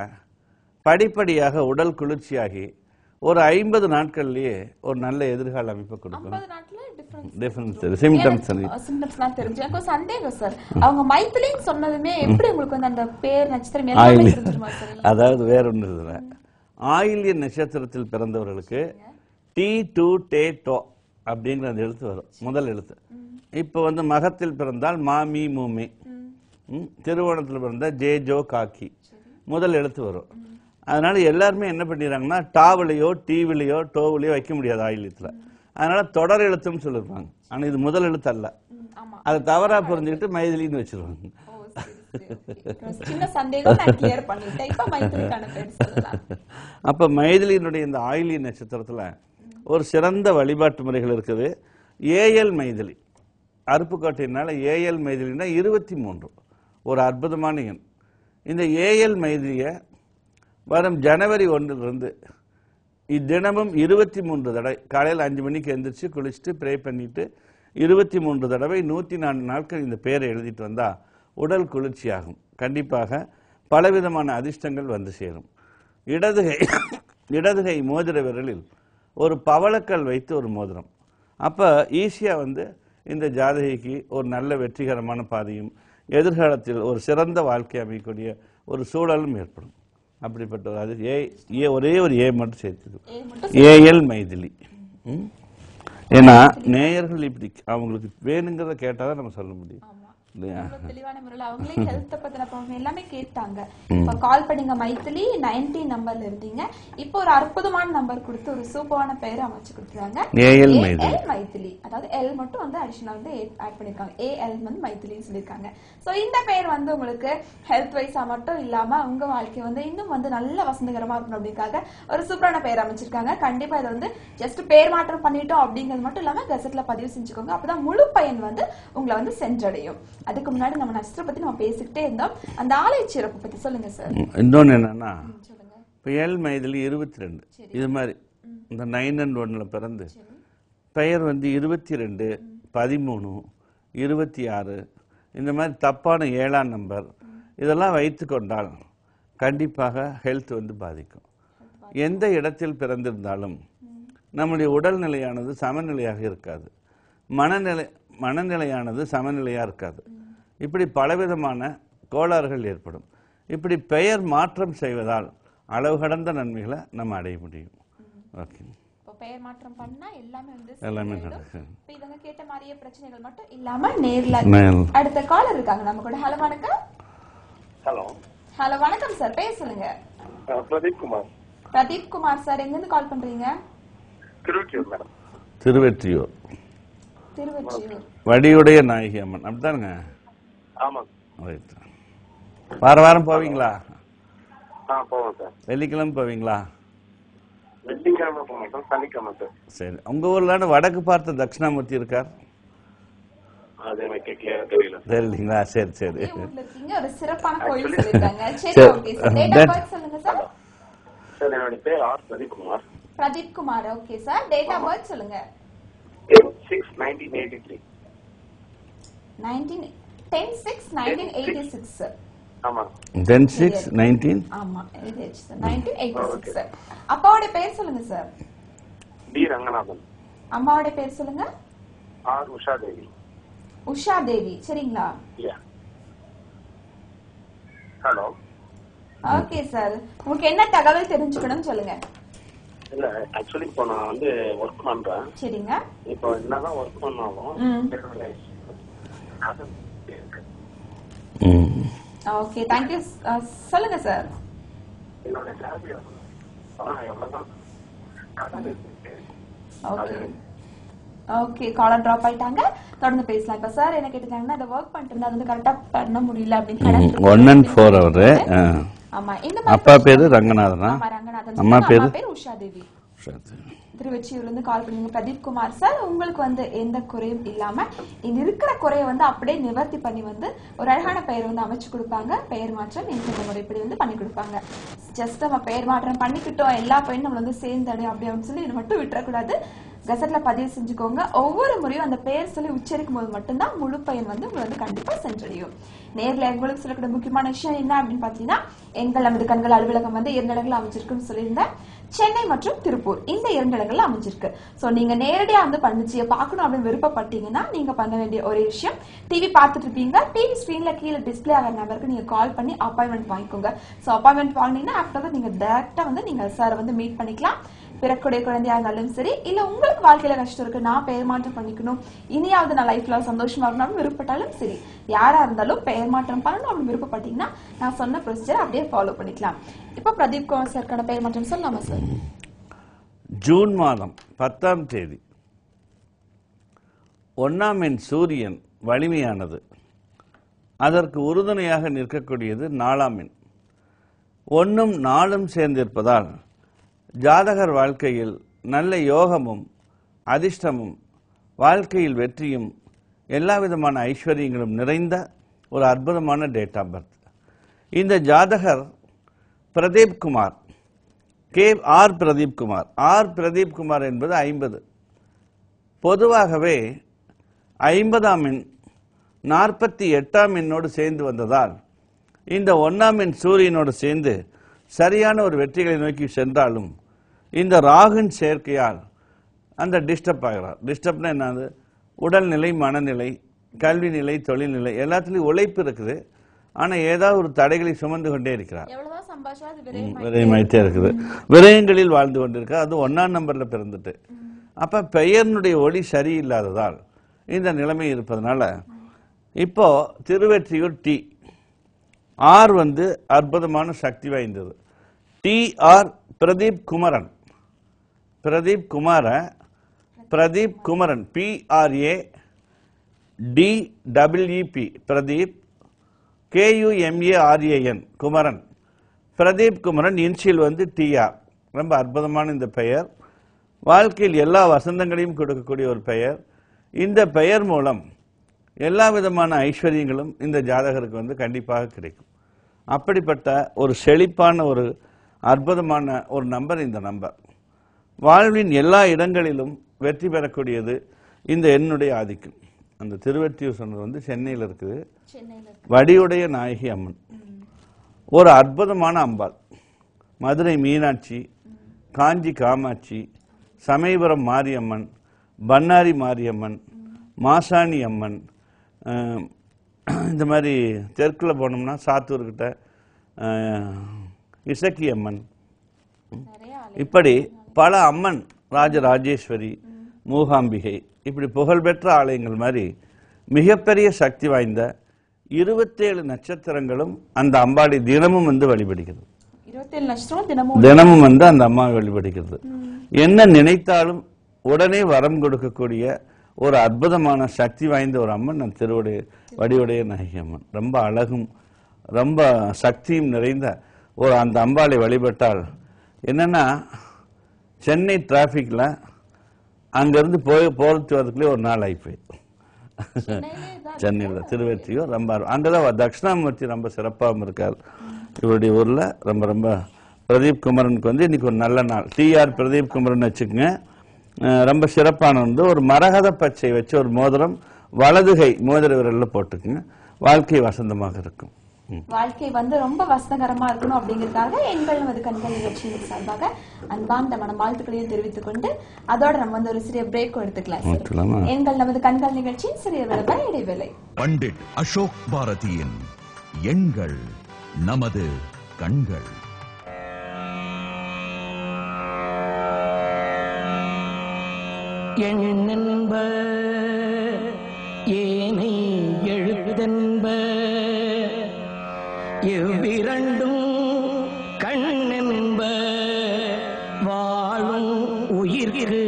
படிப்படியாக உடல் குளிர்ச்சியாகி ஒரு 50 நாட்கள்லயே ஒரு நல்ல எதிர்கால அமைப்பை கொடுக்கும். அதாவது வேற ஒன்று இல்ல, ஆயில்ய நட்சத்திரத்தில் பிறந்தவர்களுக்கு டி டு டே டோ அப்படிங்கிற அந்த எழுத்து வரும், முதல் எழுத்து. இப்ப வந்து மகத்தில் பிறந்தால் மாமி மூமி, திருவோணத்தில் பிறந்தா ஜே ஜோ காக்கி, முதல் எழுத்து வரும். அதனால எல்லாருமே என்ன பண்ணிடுறாங்கன்னா டாவிலையோ டிவிலையோ டோவிலையோ வைக்க முடியாது ஆயில்யத்துல. அதனால தொடர் எழுத்துன்னு சொல்லிருப்பாங்க. ஆனா இது முதல் எழுத்து அல்ல. அதை தவறா புரிஞ்சுக்கிட்டு மைதிலின்னு வச்சிருவாங்க. அப்ப மைதிலியினுடைய இந்த ஆயில்ய நட்சத்திரத்துல ஒரு சிறந்த வழிபாட்டு முறைகள் இருக்குது. ஏஎல் மைதிலி, அருப்புக்கோட்டையினால ஏஎல் மைதிலினா 23 ஒரு அற்புதமான எண். இந்த ஏஎல் மைதிலிய வரும் ஜனவரி 1 இத்தினமும் 23 தடவை காலையில் 5 மணிக்கு எந்திரிச்சு குளிச்சுட்டு ப்ரே பண்ணிட்டு 23 தடவை 104 நாட்கள் இந்த பேரை எழுதிட்டு வந்தா உடல் குளிர்ச்சியாகும். கண்டிப்பாக பலவிதமான அதிர்ஷ்டங்கள் வந்து சேரும். இடதுகை மோதிர விரலில் ஒரு பவளக்கல் வைத்து ஒரு மோதிரம். அப்ப ஈஸியா வந்து இந்த ஜாதகிக்கு ஒரு நல்ல வெற்றிகரமான பாதையும் எதிர்காலத்தில் ஒரு சிறந்த வாழ்க்கை அமைக்கக்கூடிய ஒரு சூழலும் ஏற்படும். அப்படிப்பட்ட அது ஒரே ஒரு ஏ மட்டும் சேர்த்துது, ஏஎல் மைதிலி. ஏன்னா நேயர்கள் இப்படி அவங்களுக்கு வேணுங்கிறத கேட்டாதான் நம்ம சொல்ல முடியும். தெளிவான முறையில் அவங்களே ஹெல்த் பத்தின ப்ராப்ளம் எல்லாமே கேட்டாங்க. இப்ப கால் பண்ணீங்க மைத்திலி 19 நம்பர்ல இருந்தீங்க. இப்போ ஒரு அற்புதமான நம்பர் கொடுத்து ஒரு சூப்பரான பெயரை அமைச்சு கொடுத்துருக்காங்க. ஏஎல் மைத்திலி, அதாவது எல் மட்டும் வந்து அடிஷனல் வந்து ஆட் பண்ணிருக்காங்க. ஏஎல் வந்து மைத்திலின்னு சொல்லியிருக்காங்க. சோ இந்த பெயர் வந்து உங்களுக்கு ஹெல்த் வைஸா மட்டும் இல்லாம உங்க வாழ்க்கை வந்து இன்னும் வந்து நல்ல வசந்தகரமா இருக்கணும் அப்படிங்காக ஒரு சூப்பரான பெயர் அமைச்சிருக்காங்க. கண்டிப்பா இதை வந்து ஜஸ்ட் பேர் மாற்றம் பண்ணிட்டோம் அப்படிங்கிறது மட்டும் இல்லாம கெசட்ல பதிவு செஞ்சுக்கோங்க. அப்பதான் முழு பயன் வந்து உங்களை வந்து சென்றடையும். அதுக்கு முன்னாடி நம்ம நட்சத்திரம் பத்தி நம்ம பேசிக்கிட்டே இருந்தோம். அந்த ஆலய சிறப்பு பத்தி சொல்லுங்க சார். இன்னொன்னு என்னன்னா, இப்போ எல் மைதிலி 22 இது மாதிரி இந்த 9 and 1 பிறந்து பெயர் வந்து 22, 13, 26 இந்த மாதிரி தப்பான 7ஆம் நம்பர் இதெல்லாம் வைத்து கொண்டால் கண்டிப்பாக ஹெல்த் வந்து பாதிக்கும். எந்த இடத்தில் பிறந்திருந்தாலும் நம்முடைய உடல்நிலையானது சமநிலையாக இருக்காது, மனநிலையானது சமநிலையா இருக்காது. இப்படி பலவிதமான கோளாறுகள் ஏற்படும். இப்படி பெயர் மாற்றம் செய்வதால் அளவு கடந்த நன்மைகளை நம்ம அடைய முடியும். ஓகே, பெயர் மாற்றம் பண்ணா எல்லாமே நடக்கும். இதங்க கேட்ட மாதிரியே பிரச்சனைகள் மட்டும் இல்லாம நேர்ல அடுத்த காலர் இருக்காங்க நம்ம கூட. ஹலோ வணக்கம். ஹலோ வணக்கம் சார், பேர் சொல்லுங்க. பிரதீப் குமார். பிரதீப் குமார் சார், எங்க இருந்து கால் பண்றீங்க? திருவெற்றியூர் மேடம். திருவெற்றியூர் வடியுடைய நாயகி அம்மன் அப்படித்தானுங்க? வார வாரம் போவீங்களா? போவோம் சார். வெள்ளிக்கிழமை போவீங்களா? வெள்ளிக்கிழமை போக மாட்டோம், சனிக்கிழமை சார். சரி, உங்க ஊர்ல வடக்கு பார்த்த தட்சிணாமூர்த்தி இருக்கார்? தெரியலீங்களா? சரி சரி. ஒரு சிறப்பான கோயில் சொல்லிருக்காங்க. சரி, okay sir. Date of birth சொல்லுங்க சார். சார், என்னோட பேர் R Pradeep Kumar. Pradeep Kumar, okay sir. Date of birth சொல்லுங்க. 10/6/1983. 10/6/1986 சார். ஆமா. 10/6/19 ஆமா, 1986 சார். அப்பாவோட பேர் சொல்லுங்க சார். டி ரங்கநாதன். அம்மாவோட பேர் சொல்லுங்க. ஆர் உஷா தேவி. உஷா தேவி, சரிங்களா? ஹலோ. ஓகே சார், உங்களுக்கு என்ன தகவல் தெரிஞ்சுக்கணும் சொல்லுங்க. இல்ல, ஆக்சுவலி இப்போ நான் வந்து ஒர்க் பண்றேன். சரிங்க. இப்போ என்னதான் ஒர்க் பண்ணாலும் ஓகே, தேங்க் யூ. சொல்லுங்க சார். என்னோட salary okay okay, caller drop ஆயிட்டாங்க. தொடர்ந்து பேசலாம். இப்ப சார் என்ன கேட்டாங்கன்னா, இந்த வொர்க் பண்ணிட்டு இருந்தா அது கரெக்டா பண்ண முடியல அப்படின்னு 1 and 4 அவரு. ஆமா, இந்த அப்பா பேரு ரங்கநாதனா? ரங்கநாதன். அம்மா பேரு உஷா தேவி. திருவெற்றியூர்ல இருந்து கால் பண்ணீங்க. பிரதீப் குமார் சார், உங்களுக்கு வந்து எந்த குறையும் இல்லாம இந்த இருக்கிற குறைய வந்து அப்படியே நிவர்த்தி பண்ணி வந்து ஒரு அழகான பெயர் வந்து அமைச்சு கொடுப்பாங்க. பெயர் மாற்றம் இந்த முறைப்படி வந்து பண்ணி கொடுப்பாங்க. ஜஸ்ட் நம்ம பெயர் மாற்றம் பண்ணிக்கிட்டோம், எல்லா பையனும் நம்ம வந்து சேர்ந்தடையும் அப்படின்னு சொல்லி இதை மட்டும் விட்டுறக்கூடாது. கெசட்ல பதிவு செஞ்சுக்கோங்க. ஒவ்வொரு முறையும் அந்த பெயர் சொல்லி உச்சரிக்கும் போது மட்டும்தான் முழு பயன் வந்து உங்களை வந்து கண்டிப்பா சென்றடையும். நேர்ல உங்களுக்கு சொல்லக்கூடிய முக்கியமான விஷயம் என்ன அப்படின்னு பாத்தீங்கன்னா, எங்கள் நமது கண்கள் அலுவலகம் வந்து 2 இடங்கள் அமைஞ்சிருக்குன்னு சொல்லியிருந்தேன். சென்னை மற்றும் திருப்பூர் இந்த 2 இடங்கள்ல அமைஞ்சிருக்கு. சோ நீங்க நேரடியா வந்து பண்டிச்சியை பார்க்கணும் அப்படின்னு விருப்பப்பட்டீங்கன்னா நீங்க பண்ண வேண்டிய ஒரே விஷயம், டிவி பார்த்துட்டு இருப்பீங்க, டிவி ஸ்கிரீன்ல கீழே டிஸ்பிளே ஆகிற நம்பருக்கு நீங்க கால் பண்ணி அப்பாயின்மெண்ட் வாங்கிக்கோங்க. சோ அப்பாயின்மெண்ட் வாங்கினீங்கன்னா ஆஃப்டர் நீங்க டைரக்டா வந்து நீங்க சார் வந்து மீட் பண்ணிக்கலாம். பிறக்கூடிய குழந்தையா இருந்தாலும் சரி, இல்ல உங்களுக்கு வாழ்க்கையில கஷ்டம் இருக்கு, நான் பெயர் மாற்றம் பண்ணிக்கணும், இனியாவது நான் லைஃப்ல சந்தோஷமா இருக்கணும் விருப்பப்பட்டாலும் சரி, யாரா இருந்தாலும் பெயர் மாற்றம் பண்ணணும் அப்படின்னு விருப்பப்பட்டீங்கன்னா நான் சொன்ன ப்ரொசீஜர் அப்படியே ஃபாலோ பண்ணிக்கலாம். இப்ப பிரதீப் குமார் சார்க்கான பெயர் மாற்றம் சொல்லலாமா சார்? ஜூன் மாதம் 10ஆம் தேதி 1ஆம் எண் சூரியன் வலிமையானது. அதற்கு உறுதுணையாக நிற்கக்கூடியது 4ஆம் எண். 1ம் 4ம் சேர்ந்திருப்பதால் ஜாதகர் வாழ்க்கையில் நல்ல யோகமும் அதிர்ஷ்டமும் வாழ்க்கையில் வெற்றியும் எல்லா விதமான ஐஸ்வர்யங்களும் நிறைந்த ஒரு அற்புதமான டேட் ஆஃப் பர்த். இந்த ஜாதகர் பிரதீப் குமார், ஆர் பிரதீப் குமார். ஆர் பிரதீப் குமார் என்பது 50. பொதுவாகவே 50ஆம் எண் 48ஆம் எண்ணோடு சேர்ந்து வந்ததால் இந்த 1ஆம் எண் சூரியனோடு சேர்ந்து சரியான ஒரு வெற்றிகளை நோக்கி சென்றாலும் இந்த ராகுன் சேர்க்கையால் அந்த டிஸ்டர்ப் ஆகிறார். டிஸ்டர்ப்னா என்னது? உடல்நிலை, மனநிலை, கல்வி நிலை, தொழில்நிலை எல்லாத்துலேயும் உழைப்பு இருக்குது. ஆனால் ஏதாவது ஒரு தடைகளை சுமந்து கொண்டே இருக்கிறார். விரயமாயிட்டே இருக்குது. விரயங்களில் வாழ்ந்து கொண்டிருக்கார். அது 1ஆம் நம்பர்ல பிறந்துட்டு. அப்ப பெயர்னுடைய ஒளி சரியில்லாததால் இந்த நிலைமை இருப்பதனால இப்போ திருவெற்றியூர் டி ஆர் வந்து அற்புதமான சக்தி வாய்ந்தது. T R Pradeep Kumaran, Pradeep Kumaran PRADEEP Pradeep KUMARAN Kumaran. Pradeep Kumaran initial வந்து TR. ரொம்ப அற்புதமான இந்த பெயர், வாழ்க்கையில் எல்லா வசந்தங்களையும் கொடுக்கக்கூடிய ஒரு பெயர். இந்த பெயர் மூலம் எல்லா விதமான ஐஸ்வர்யங்களும் இந்த ஜாதகருக்கு வந்து கண்டிப்பாக கிடைக்கும். அப்படிப்பட்ட ஒரு செழிப்பான ஒரு அற்புதமான ஒரு நம்பர் இந்த நம்பர். வாழ்வின் எல்லா இடங்களிலும் வெற்றி பெறக்கூடியது இந்த எண்ணுடைய ஆதிக்கம். அந்த திருவெற்றியூர் சொன்னது வந்து சென்னையில் இருக்குது. வடிவுடைய நாயகி அம்மன் ஒரு அற்புதமான அம்பாள். மதுரை மீனாட்சி, காஞ்சி காமாட்சி, சமயபுரம் மாரியம்மன், பண்ணாரி மாரியம்மன், மாசாணி அம்மன், இந்த மாதிரி தெற்கில் போனோம்னா சாத்தூர்கிட்ட இசக்கி அம்மன், இப்படி பல அம்மன், ராஜராஜேஸ்வரி, மூகாம்பிகை, இப்படி புகழ்பெற்ற ஆலயங்கள் மாதிரி மிகப்பெரிய சக்தி வாய்ந்த 27 நட்சத்திரங்களும் அந்த அம்பாளை தினமும் வந்து வழிபடுகிறது. 27 நட்சத்திரம் தினமும் வந்து அந்த அம்மாவை வழிபடுகிறது. என்ன நினைத்தாலும் உடனே வரம் கொடுக்கக்கூடிய ஒரு அற்புதமான சக்தி வாய்ந்த ஒரு அம்மன் நம் வடிவுடைய நாயகி அம்மன். ரொம்ப அழகும் ரொம்ப சக்தியும் நிறைந்த ஒரு அந்த அம்பாளை வழிபட்டால் என்னன்னா, சென்னை டிராஃபிக்ல அங்கிருந்து போறது வரதுக்குள்ளே ஒரு நாள் ஆகிப்போய். சென்னையில் திருவெற்றியூர் ரொம்ப அங்கதான் தட்சிணாமூர்த்தி ரொம்ப சிறப்பாகவும் இருக்கார். இவருடைய ஊர்ல ரொம்ப ரொம்ப பிரதீப் குமரனுக்கு வந்து இன்னைக்கு ஒரு நல்ல நாள். TR பிரதீப் குமரன் வச்சுக்கோங்க. ரொம்ப சிறப்பான வந்து ஒரு மரகத பச்சை வச்சு ஒரு மோதிரம் வலதுகை மோதிர விரல்ல போட்டுக்குங்க. வாழ்க்கை வசந்தமாக இருக்கும். வாழ்க்கை வந்து ரொம்ப வசந்தகரமா இருக்கணும் அப்படிங்கிறதுக்காக எங்கள் நமது கண்கள் நிகழ்ச்சியின் சார்பாக அன்பார்ந்த மனமாழ்த்துக்களையும் தெரிவித்துக் கொண்டு அதோட நம்ம வந்து ஒரு சிறிய பிரேக் எடுத்துக்கலாம். எங்கள் நமது கண்கள் நிகழ்ச்சியின் சிறிய விளம்பர இடைவேளை. பண்டிட் அசோக் பாரதியின் எண்கள் நமது கண்கள். எண்ணென்ப ஏனை எழுதென்ப எவ்விரண்டும் கண்ணென்ப வாழும் உயிர்க்கு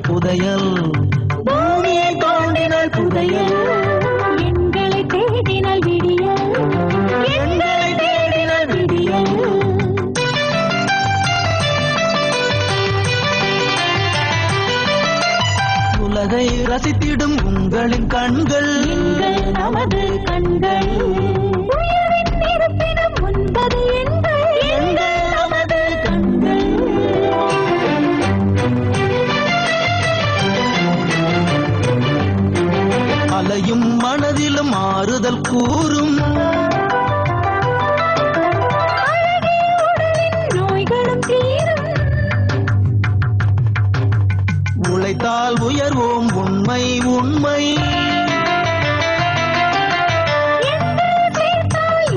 புதையல் பூமியை தோண்டினால் புதையல் எங்களை தேடினால் விடியல் எங்களை தேடினால் விடியல் உலகை ரசித்திடும் உங்களின் கண்கள் எங்கள் நமது கண்கள் இருப்பினும் முன்பது எங்கள் நமது கண்கள் அலையும் மனதிலும் ஆறுதல் கூறும் நோய்களும் தீரும் உழைத்தால் உயர்வோம் உண்மை உண்மை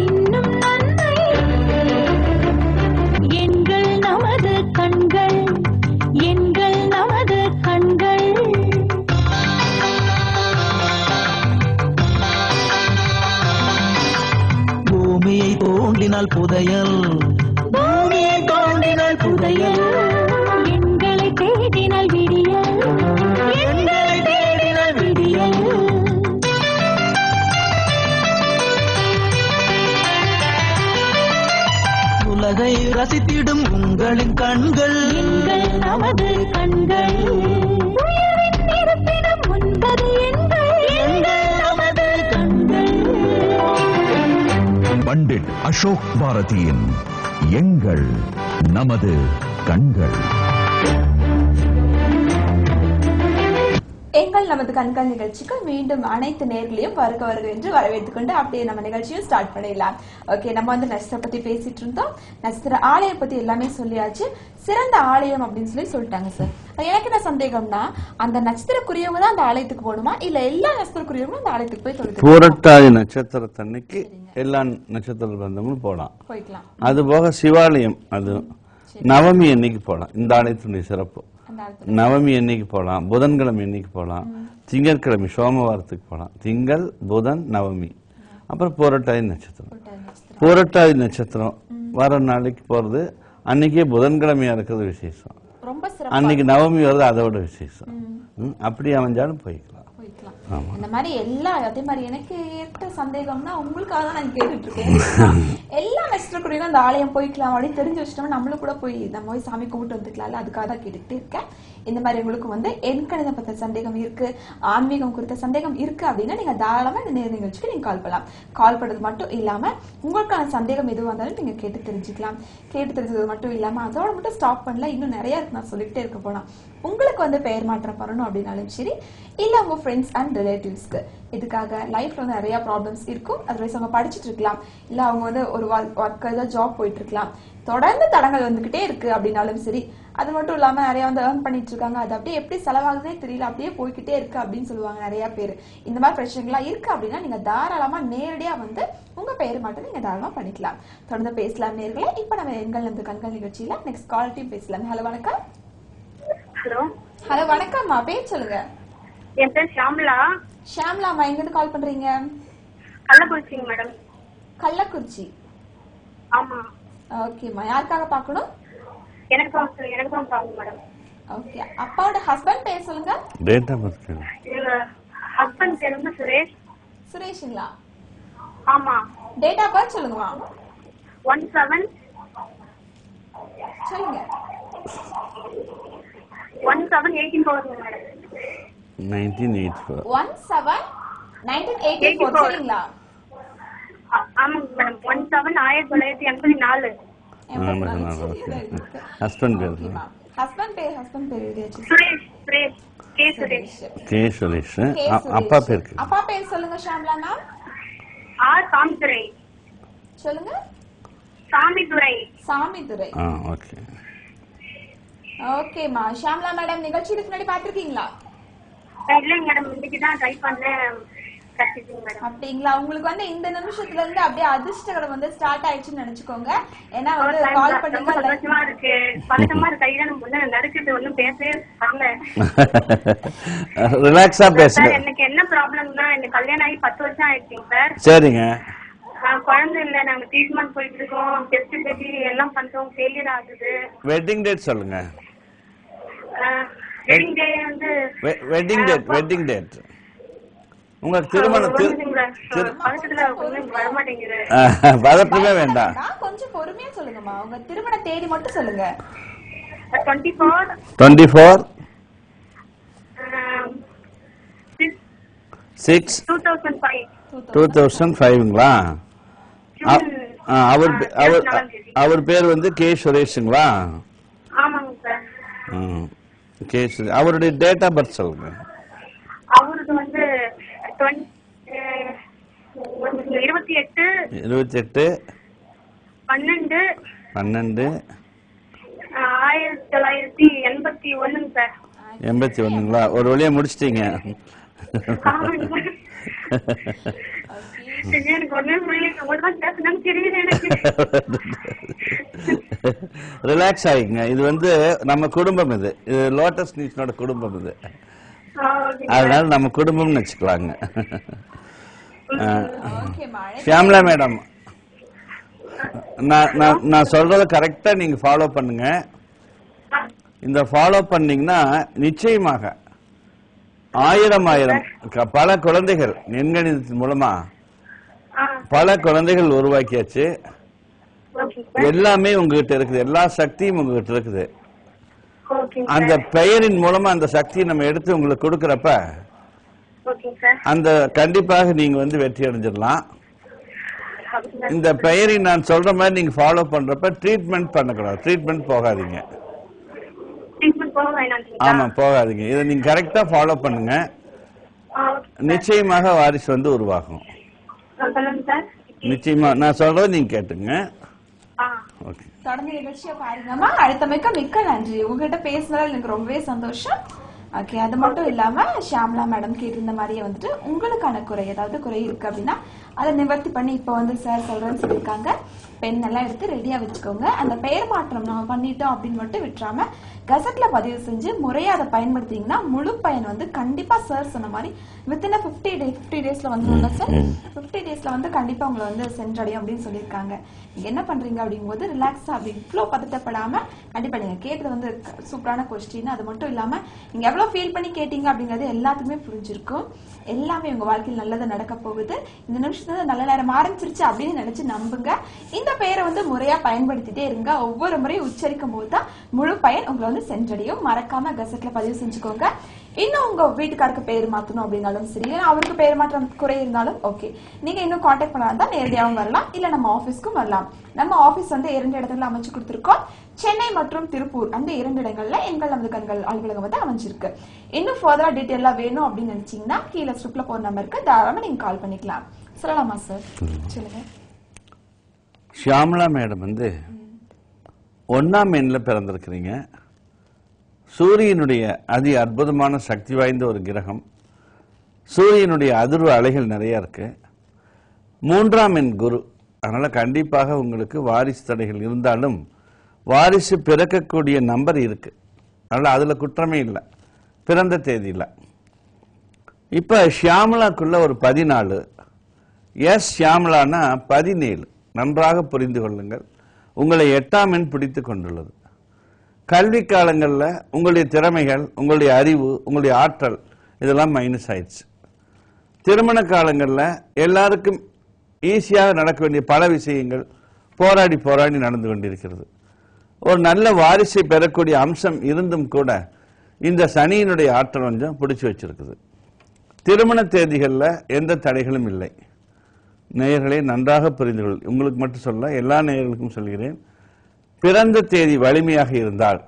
இன்னும் நன்மை எங்கள் நமது கண்கள் எங்கள் நமது கண்கள் பூமியை தோண்டினால் புதையல் பூமியை தோண்டினால் புதையல் எங்களை தேடினால் விடியல் எங்களை தேடினால் விடியல் உலகை ரசித்திடும் உங்களின் கண்கள் எங்கள் நமது கண்கள் இருப்பினும் முன்பது எங்கள் நமது கண்கள் பண்டிட் அசோக் பாரதியின் எண்கள் நமது கண்கள். எங்கள் நமது கண்கள் நிகழ்ச்சிக்கு மீண்டும் அனைத்து நேர்களையும் வருக வருக என்று வரவேற்றுக் கொண்டு அப்படியே நம்ம நிகழ்ச்சியும் ஸ்டார்ட் பண்ணிடலாம். ஓகே, நம்ம வந்து நட்சத்திர பத்தி பேசிட்டு இருந்தோம். நட்சத்திர ஆலயம் பத்தி எல்லாமே சொல்லியாச்சு. சிறந்த ஆலயம் அப்படின்னு சொல்லிட்டாங்க சார். எனக்கு என்ன சந்தேகம்னா, அந்த நட்சத்திரக்குரியவங்க தான் அந்த ஆலயத்துக்கு போகணுமா, இல்ல எல்லா நட்சத்திரக்குரியவங்களும் அந்த ஆலயத்துக்கு போய் தொழுது? பூரட்டாதி நட்சத்திரத்தன்னைக்கு எல்லா நட்சத்திர பந்தங்களும் போய்க்கலாம். அது போக சிவாலயம், அது நவமி அன்னைக்கு போகலாம். இந்த ஆலயத்தினுடைய சிறப்பு நவமி அன்னைக்கு போகலாம், புதன்கிழமை அன்னைக்கு போகலாம், திங்கட்கிழமை சோமவாரத்துக்கு போகலாம். திங்கள், புதன், நவமி. அப்புறம் பூரட்டாதி நட்சத்திரம். பூரட்டாதி நட்சத்திரம் வர நாளைக்கு போறது, அன்னைக்கே புதன்கிழமையா இருக்கிறது விசேஷம். அன்னைக்கு நவமி வருது, அதோட விசேஷம். அப்படி அமைஞ்சாலும் போய்க்கலாம். இந்த மாதிரி எல்லா அதே மாதிரி எனக்கு ஏற்ற சந்தேகம்னா உங்களுக்காக தான் நான் கேட்டுட்டு இருக்கேன். எல்லா நட்சத்திரக்குறையும் அந்த ஆலயம் போய்க்கலாம் அப்படின்னு தெரிஞ்சு வச்சிட்டோம், நம்மளும் கூட போய் நம்ம போய் சாமி கும்பிட்டு வந்துக்கலாம்ல, அதுக்காக தான் கேட்டுக்கிட்டே இருக்கேன். இந்த மாதிரி உங்களுக்கு வந்து எண்கணிதம் பத்த சந்தேகம் இருக்கு, ஆன்மீகம் குறித்த சந்தேகம் இருக்கு அப்படின்னா நீங்க தாராளமா இந்த நேர் நிகழ்ச்சிக்கு நீங்க கால் பண்ணலாம். கால் பண்றது மட்டும் இல்லாம உங்களுக்கான சந்தேகம் எதுவாக இருந்தாலும் நீங்க கேட்டு தெரிஞ்சுக்கலாம். கேட்டு தெரிஞ்சது மட்டும் இல்லாம அதோட மட்டும் ஸ்டாப் பண்ணல, இன்னும் நிறைய இருக்கு, நான் சொல்லிக்கிட்டே இருக்க போனா. உங்களுக்கு வந்து பெயர் மாற்றம் பண்ணணும் அப்படின்னாலும் சரி, இல்ல உங்க ஃப்ரெண்ட்ஸ் அண்ட் ரிலேட்டிவ்ஸ்க்கு இதுக்காக லைஃப்ல வந்து நிறைய ப்ராப்ளம்ஸ் இருக்கும், அதர்வைஸ் அவங்க படிச்சுட்டு இருக்கலாம், இல்ல அவங்க வந்து ஒரு ஒர்க் ஏதாவது ஜாப் போயிட்டு இருக்கலாம், தொடர்ந்து தடங்கள் வந்துகிட்டே இருக்கு அப்படின்னாலும் சரி, அது மட்டும் இல்லாம நிறைய வந்து ஏர்ன் பண்ணிட்டு இருக்காங்க, அது அப்படியே எப்படி செலவாகுதே தெரியல, அப்படியே போய்கிட்டே இருக்கு அப்படின்னு சொல்லுவாங்க நிறைய பேர். இந்த மாதிரி பிரச்சனைகள்லாம் இருக்கு அப்படின்னா நீங்க தாராளமா நேரடியா வந்து உங்க பெயர் மட்டும் நீங்க தாராளமா பண்ணிக்கலாம். தொடர்ந்து பேசலாம் நேர்களே. இப்ப நம்ம எங்கள் நமது கண்கள் நிகழ்ச்சியில நெக்ஸ்ட் கால் டீம் பேசலாம். ஹலோ வணக்கம். ஹலோ வணக்கம்மா, பேர் சொல்லுங்க. என் பேர் ஷாம்லா. ஷாம்லாமா, எங்க இருந்து கால் பண்றீங்க? கள்ளக்குறிச்சிங்க மேடம். கள்ளக்குறிச்சி. ஆமா. ஓகேம்மா, யாருக்காக பார்க்கணும்? எனக்கு தான் பாருங்க மேடம். ஓகே, அப்பாவோட ஹஸ்பண்ட் பேர் சொல்லுங்க. Date of birth. எங்க ஹஸ்பண்ட் பேர் வந்து சுரேஷ். சுரேஷ்ங்களா? ஆமா. டேட் ஆஃப் பர்த் சொல்லுங்கம்மா. 17 சொல்லுங்க. 17/18 மேடம். 1984. 17/1984 சரிங்களா? ஆமாங்க மேடம். 17/1984. ஹஸ்பண்ட் பேர் ஹஸ்பண்ட் பேர் எழுதியாச்சு. சுரேஷ். கே சுரேஷ். அப்பா பேர் சொல்லுங்க ஷாம்லா மேம். ஆர் சாமிதுரை. சொல்லுங்க. சாமிதுரை. ஓகே. ஓகேமா ஷாம்லா மேடம், நிகழ்ச்சி இதுக்கு முன்னாடி பாத்திருக்கீங்களா? இல்லைங்க மேடம், இன்னைக்கு தான் ட்ரை பண்ணேன். அப்படிங்களா? உங்களுக்கு வந்து இந்த நிமிஷத்துல இருந்து அப்படியே அதிர்ஷ்டம் வந்து ஸ்டார்ட் ஆயிடுச்சுன்னு நினைச்சுக்கோங்க. ஏன்னா வந்து கால் பண்ணீங்க. சந்தோஷமா இருக்கு, பதட்டமா இருக்கு, கையில நம்ம நடுக்குது, ஒண்ணும் பேசவே வரல. ரிலாக்ஸா பேசுங்க. எனக்கு என்ன ப்ராப்ளம்னா, எனக்கு கல்யாணம் ஆகி 10 வருஷம் ஆயிடுச்சுங்க சார். சரிங்க. குழந்தை இல்ல, நாங்க ட்ரீட்மெண்ட் போயிட்டு இருக்கோம், டெஸ்ட் பேசி எல்லாம் பண்றோம், ஃபெயிலியர் ஆகுது. வெட்டிங் டேட் சொல்லுங்க. வெட்டிங் டே வந்து வெட்டிங் டேட் உங்க திருமணத்துக்கு பதட்டமே வேண்டாம், கொஞ்சம் பொறுமையா சொல்லுங்கம்மா. உங்க திருமண தேதி மட்டும் சொல்லுங்க. 24 6 2005ங்களா? அவர் பேர் வந்து கே சுரேஷுங்களா? கே சுரேஷ். அவருடைய டேட் ஆஃப் பர்த் சொல்லுங்க. அவருக்கு வந்து 28 12 1981 சார். 81ங்களா? ஒரு வழியா முடிச்சிட்டீங்க. ரிலாக்ஸ் ஆகிங்க. இது வந்து நம்ம குடும்பம், இது லோட்டஸ் நீச்சனோட குடும்பம் இது, அதனால நம்ம குடும்பம்னு வச்சுக்கலாங்க. ஷியாம்லா மேடம், நான் சொல்றத கரெக்டா நீங்க ஃபாலோ பண்ணுங்க. இந்த ஃபாலோ பண்ணீங்கன்னா நிச்சயமாக 1000 பல குழந்தைகள் எண்கணிதத்தின் மூலமா பல குழந்தைகள் உருவாக்கியாச்சு. எல்லாமே உங்ககிட்ட இருக்குது, எல்லா சக்தியும் உங்ககிட்ட இருக்குது. அந்த பெயரின் மூலமா அந்த சக்தியை நம்ம எடுத்து உங்களுக்கு கொடுக்கறப்ப அந்த கண்டிப்பாக நீங்க வந்து வெற்றி அடைஞ்சிடலாம். இந்த பெயரை நான் சொல்ற மாதிரி நீங்க ஃபாலோ பண்றப்ப ட்ரீட்மெண்ட் பண்ணக்கூடாது, ட்ரீட்மெண்ட் போகாதீங்க. போக வேணாம். ஆமா, போகாதீங்க. இதை நீங்க கரெக்டா ஃபாலோ பண்ணுங்க. நிச்சயமாக வாரிசு வந்து உருவாகும். சொல்லுங்க சார். நிச்சயமா நான் சொல்றது நீங்க கேட்டுங்க. ஓகே, தொடர்ந்து நிகழ்ச்சியை பாருங்கம்மா. அடுத்தமைக்க மிக்க நன்றி. உங்ககிட்ட பேசுனதுல எனக்கு ரொம்பவே சந்தோஷம். ஓகே, அது மட்டும் இல்லாம ஷியாமலா மேடம் கேட்டிருந்த மாதிரியே வந்துட்டு உங்களுக்கான குறை ஏதாவது குறை இருக்கு அப்படின்னா அதை நிவர்த்தி பண்ணி இப்ப வந்து சார் சொல்றேன்னு சொல்லியிருக்காங்க. பென் எல்லாம் எடுத்து ரெடியா வச்சுக்கோங்க. அந்த பெயர் மாற்றம் நம்ம பண்ணிட்டோம் அப்படின்னு மட்டும் விட்டுறாம கசட்ல பதிவு செஞ்சு முறையா அதை பயன்படுத்திங்கன்னா முழு பயன் வந்து கண்டிப்பா சார் சொன்ன மாதிரி வித்தின் 50 டேஸ்ல வந்துரும்ல சார். 50 டேஸ்ல வந்து கண்டிப்பா உங்களை வந்து சென்றடையும் அப்படின்னு சொல்லியிருக்காங்க. நீங்க என்ன பண்றீங்க அப்படிங்கும்போது ரிலாக்ஸா அப்படி இவ்வளவு பதட்டப்படாம கண்டிப்பா நீங்க கேட்டது வந்து சூப்பரான கொஸ்டின். அது மட்டும் இல்லாம நீங்க எவ்வளவு ஃபீல் பண்ணி கேட்டீங்க அப்படிங்கறது எல்லாத்துக்குமே புரிஞ்சிருக்கும். எல்லாமே உங்க வாழ்க்கையில் நல்லது நடக்க போகுது. இந்த நிமிஷத்துல நல்ல நேரம் ஆரம்பிச்சிருச்சு அப்படின்னு நினைச்சு நம்புங்க. இந்த பெயரை வந்து முறையா பயன்படுத்திட்டே இருங்க. ஒவ்வொரு முறையும் உச்சரிக்கும் போது தான் முழு பயன் உங்களை வந்து சென்றடையும். மறக்காம கசட்ல பதிவு செஞ்சுக்கோங்க. இன்னும் உங்க வீட்டுக்காருக்கு பேர் மாத்தணும் அப்படின்னாலும் சரி, அவருக்கு பேர் மாற்றம் குறை இருந்தாலும் ஓகே, நீங்க இன்னும் கான்டாக்ட் பண்ணா நேரடியாகவும் வரலாம், இல்ல நம்ம ஆபீஸ்க்கும் வரலாம். நம்ம ஆபீஸ் வந்து 2 இடத்துல அமைச்சு கொடுத்திருக்கோம். சென்னை மற்றும் திருப்பூர் அந்த 2 இடங்கள்ல எங்கள் நமது கண்கள் அலுவலகம் வந்து அமைஞ்சிருக்கு. இன்னும் ஃபர்தரா டீடைலா வேணும் அப்படின்னு நினைச்சீங்கன்னா கீழே ஸ்கிரிப்ட்ல போற நம்பருக்கு தாராளமா நீங்க கால் பண்ணிக்கலாம். சொல்லலாமா சார்? சொல்லுங்க. ஷியாமலா மேடம் வந்து 1ஆம் எண்ணில பிறந்திருக்கிறீங்க. சூரியனுடைய அதி அற்புதமான சக்தி வாய்ந்த ஒரு கிரகம். சூரியனுடைய அதிர்வு அலைகள் நிறைய இருக்கு. 3ஆம் எண் குரு. அதனால கண்டிப்பாக உங்களுக்கு வாரிசு தடைகள் இருந்தாலும் வாரிசு பிறக்கக்கூடிய நம்பர் இருக்கு. அதனால அதுல குற்றமே இல்லை, பிறந்த தேதி இல்லை. இப்ப ஷியாமலாக்குள்ள ஒரு 14. எஸ் ஷியாமலானா 17. நன்றாக புரிந்து கொள்ளுங்கள். உங்களை 8ஆம் எண் பிடித்து கொண்டுள்ளது. கல்வி காலங்களில் உங்களுடைய திறமைகள், உங்களுடைய அறிவு, உங்களுடைய ஆற்றல் இதெல்லாம் மைனஸ் ஆயிடுச்சு. திருமண காலங்களில் எல்லாருக்கும் ஈஸியாக நடக்க வேண்டிய பல விஷயங்கள் போராடி போராடி நடந்து கொண்டிருக்கிறது. ஒரு நல்ல வாரிசை பெறக்கூடிய அம்சம் இருந்தும் கூட இந்த சனியினுடைய ஆற்றல் கொஞ்சம் பிடிச்சு வச்சிருக்குது. திருமண தேதிகளில் எந்த தடைகளும் இல்லை. நேயர்களை நன்றாக புரிந்து கொள். உங்களுக்கு மட்டும் சொல்ல, எல்லா நேயர்களுக்கும் சொல்கிறேன். பிறந்த தேதி வலிமையாக இருந்தால்,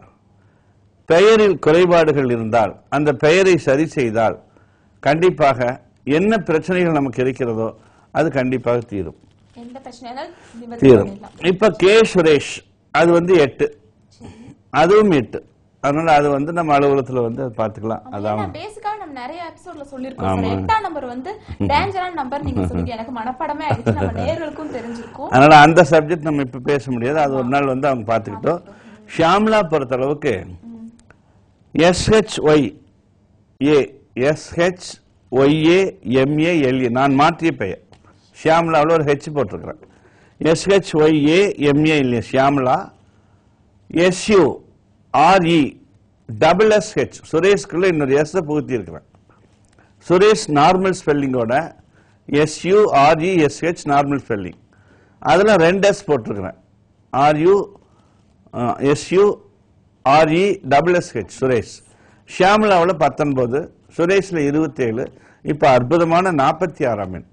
பெயரில் குறைபாடுகள் இருந்தால், அந்த பெயரை சரி செய்தால் கண்டிப்பாக என்ன பிரச்சனைகள் நமக்கு இருக்கிறதோ அது கண்டிப்பாக தீரும். தீரும். இப்ப கே சுரேஷ் அது வந்து 8, அதுவும் 8. அதனால அது வந்து நம்ம அலுவலகத்துல வந்து பாத்துக்கலாம். அதான் பேசிக்கா நம்ம நிறைய எபிசோட்ல சொல்லிருக்கோம். 8ஆம் நம்பர் வந்து டேஞ்சரான நம்பர் நீங்க சொல்லிட்டு எனக்கு மனப்பாடமே ஆயிடுச்சு. நம்ம நேயர்களுக்கும் தெரிஞ்சிருக்கும். அதனால அந்த சப்ஜெக்ட் நம்ம இப்ப பேச முடியாது. அது ஒரு நாள் வந்து அவங்க பாத்துக்கிட்டோம். ஷியாமலா பொறுத்த அளவுக்கு SHYA நான் மாற்றிய பெயர். ஷியாமலாவில் ஒரு ஹெச் போட்டிருக்கிறேன். SHYAMA ஷியாமலா. SURESSH சுரேஷ்குள்ள இன்னொரு எஸ் புகுத்தி இருக்கிறேன். சுரேஷ் நார்மல் ஸ்பெல்லிங்கோட SURESH நார்மல் ஸ்பெல்லிங். அதுல 2 எஸ் போட்டிருக்கிறேன். SURESSH சுரேஷ். ஷியாமலாவில் 19, சுரேஷ்ல 27. இப்ப அற்புதமான 46ஆம் எண்.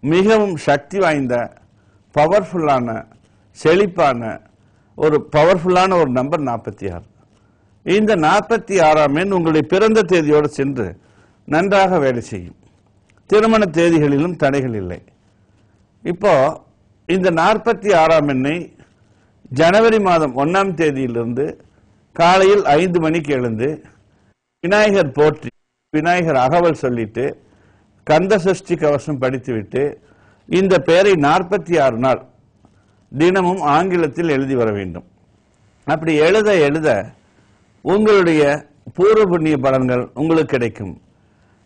மிகவும் சக்தி வாய்ந்த பவர்ஃபுல்லான செழிப்பான ஒரு பவர்ஃபுல்லான ஒரு நம்பர் 46. இந்த 46ஆம் எண் உங்களுடைய பிறந்த தேதியோடு சென்று நன்றாக வேலை செய்யும். திருமண தேதிகளிலும் தடைகள் இல்லை. இப்போ இந்த 46ஆம் எண்ணை ஜனவரி மாதம் 1ஆம் தேதியிலிருந்து காலையில் 5 மணிக்கு எழுந்து விநாயகர் போற்றி விநாயகர் அகவல் சொல்லிட்டு கந்த சஷ்டி கவசம் படித்துவிட்டு இந்த பெயரை 46 நாள் தினமும் ஆங்கிலத்தில் எழுதி வர வேண்டும். அப்படி எழுத எழுத உங்களுடைய பூர்வ புண்ணிய பலன்கள் உங்களுக்கு கிடைக்கும்.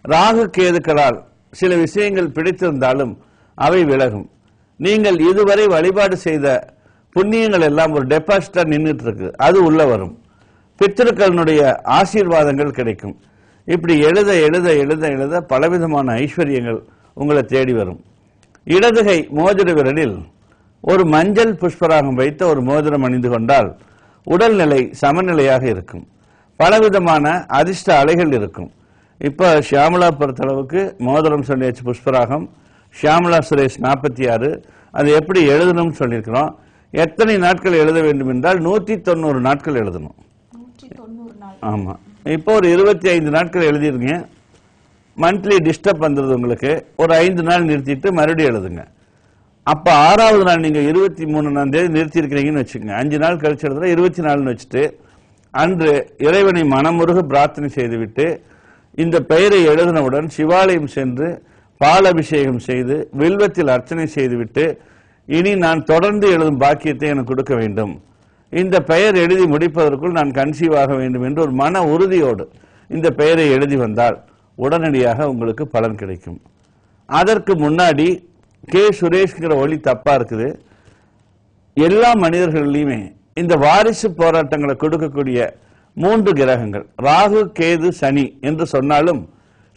ராகு கேதுக்களால் சில விஷயங்கள் பிடித்திருந்தாலும் அவை விலகும். நீங்கள் இதுவரை வழிபாடு செய்த புண்ணியங்கள் எல்லாம் ஒரு டெபாசிட்டா நின்றுட்டு இருக்கு, அது உள்ள வரும். பித்திருக்களுடைய ஆசீர்வாதங்கள் கிடைக்கும். இப்படி எழுத எழுத எழுத எழுத பலவிதமான ஐஸ்வர்யங்கள் உங்களை தேடி வரும். இடதுகை மோதிர விரலில் ஒரு மஞ்சள் புஷ்பராகம் வைத்த ஒரு மோதிரம் அணிந்து கொண்டால் உடல்நிலை சமநிலையாக இருக்கும். பலவிதமான அதிர்ஷ்ட அலைகள் இருக்கும். இப்ப ஷியாமலா பொறுத்தளவுக்கு மோதிரம் சொல்லியாச்சு, புஷ்பராகம். ஷியாமலா சுரேஷ் 46. அது எப்படி எழுதணும்னு சொல்லியிருக்கிறோம். எத்தனை நாட்கள் எழுத வேண்டும் என்றால் 190 நாட்கள் எழுதணும். ஆமா, இப்போ ஒரு 25 நாட்கள் எழுதிருங்க. மந்த்லி டிஸ்டர்ப் வந்துருது உங்களுக்கு. ஒரு 5 நாள் நிறுத்திட்டு மறுபடியும் எழுதுங்க. அப்ப 6வது நாள் நீங்க 23ஆம் தேதி நிறுத்தி இருக்கிறீங்கன்னு வச்சுக்கோங்க. 5 நாள் கழிச்சு எழுதுனா 24 வச்சுட்டு அன்று இறைவனை மனமுருக பிரார்த்தனை செய்துவிட்டு இந்த பெயரை எழுதினவுடன் சிவாலயம் சென்று பால் அபிஷேகம் செய்து வில்வத்தில் அர்ச்சனை செய்துவிட்டு இனி நான் தொடர்ந்து எழுதும் பாக்கியத்தை எனக்கு கொடுக்க வேண்டும், இந்த பெயர் எழுதி முடிப்பதற்குள் நான் கன்சீவ் ஆக வேண்டும் என்று ஒரு மன உறுதியோடு இந்த பெயரை எழுதி வந்தால் உடனடியாக உங்களுக்கு பலன் கிடைக்கும். அதற்கு முன்னாடி கே சுரேஷ்ங்கிற ஒளி தப்பா இருக்குது. எல்லா மனிதர்களையுமே இந்த வாரிசு போராட்டங்களை கொடுக்கக்கூடிய 3 கிரகங்கள் ராகு, கேது, சனி என்று சொன்னாலும்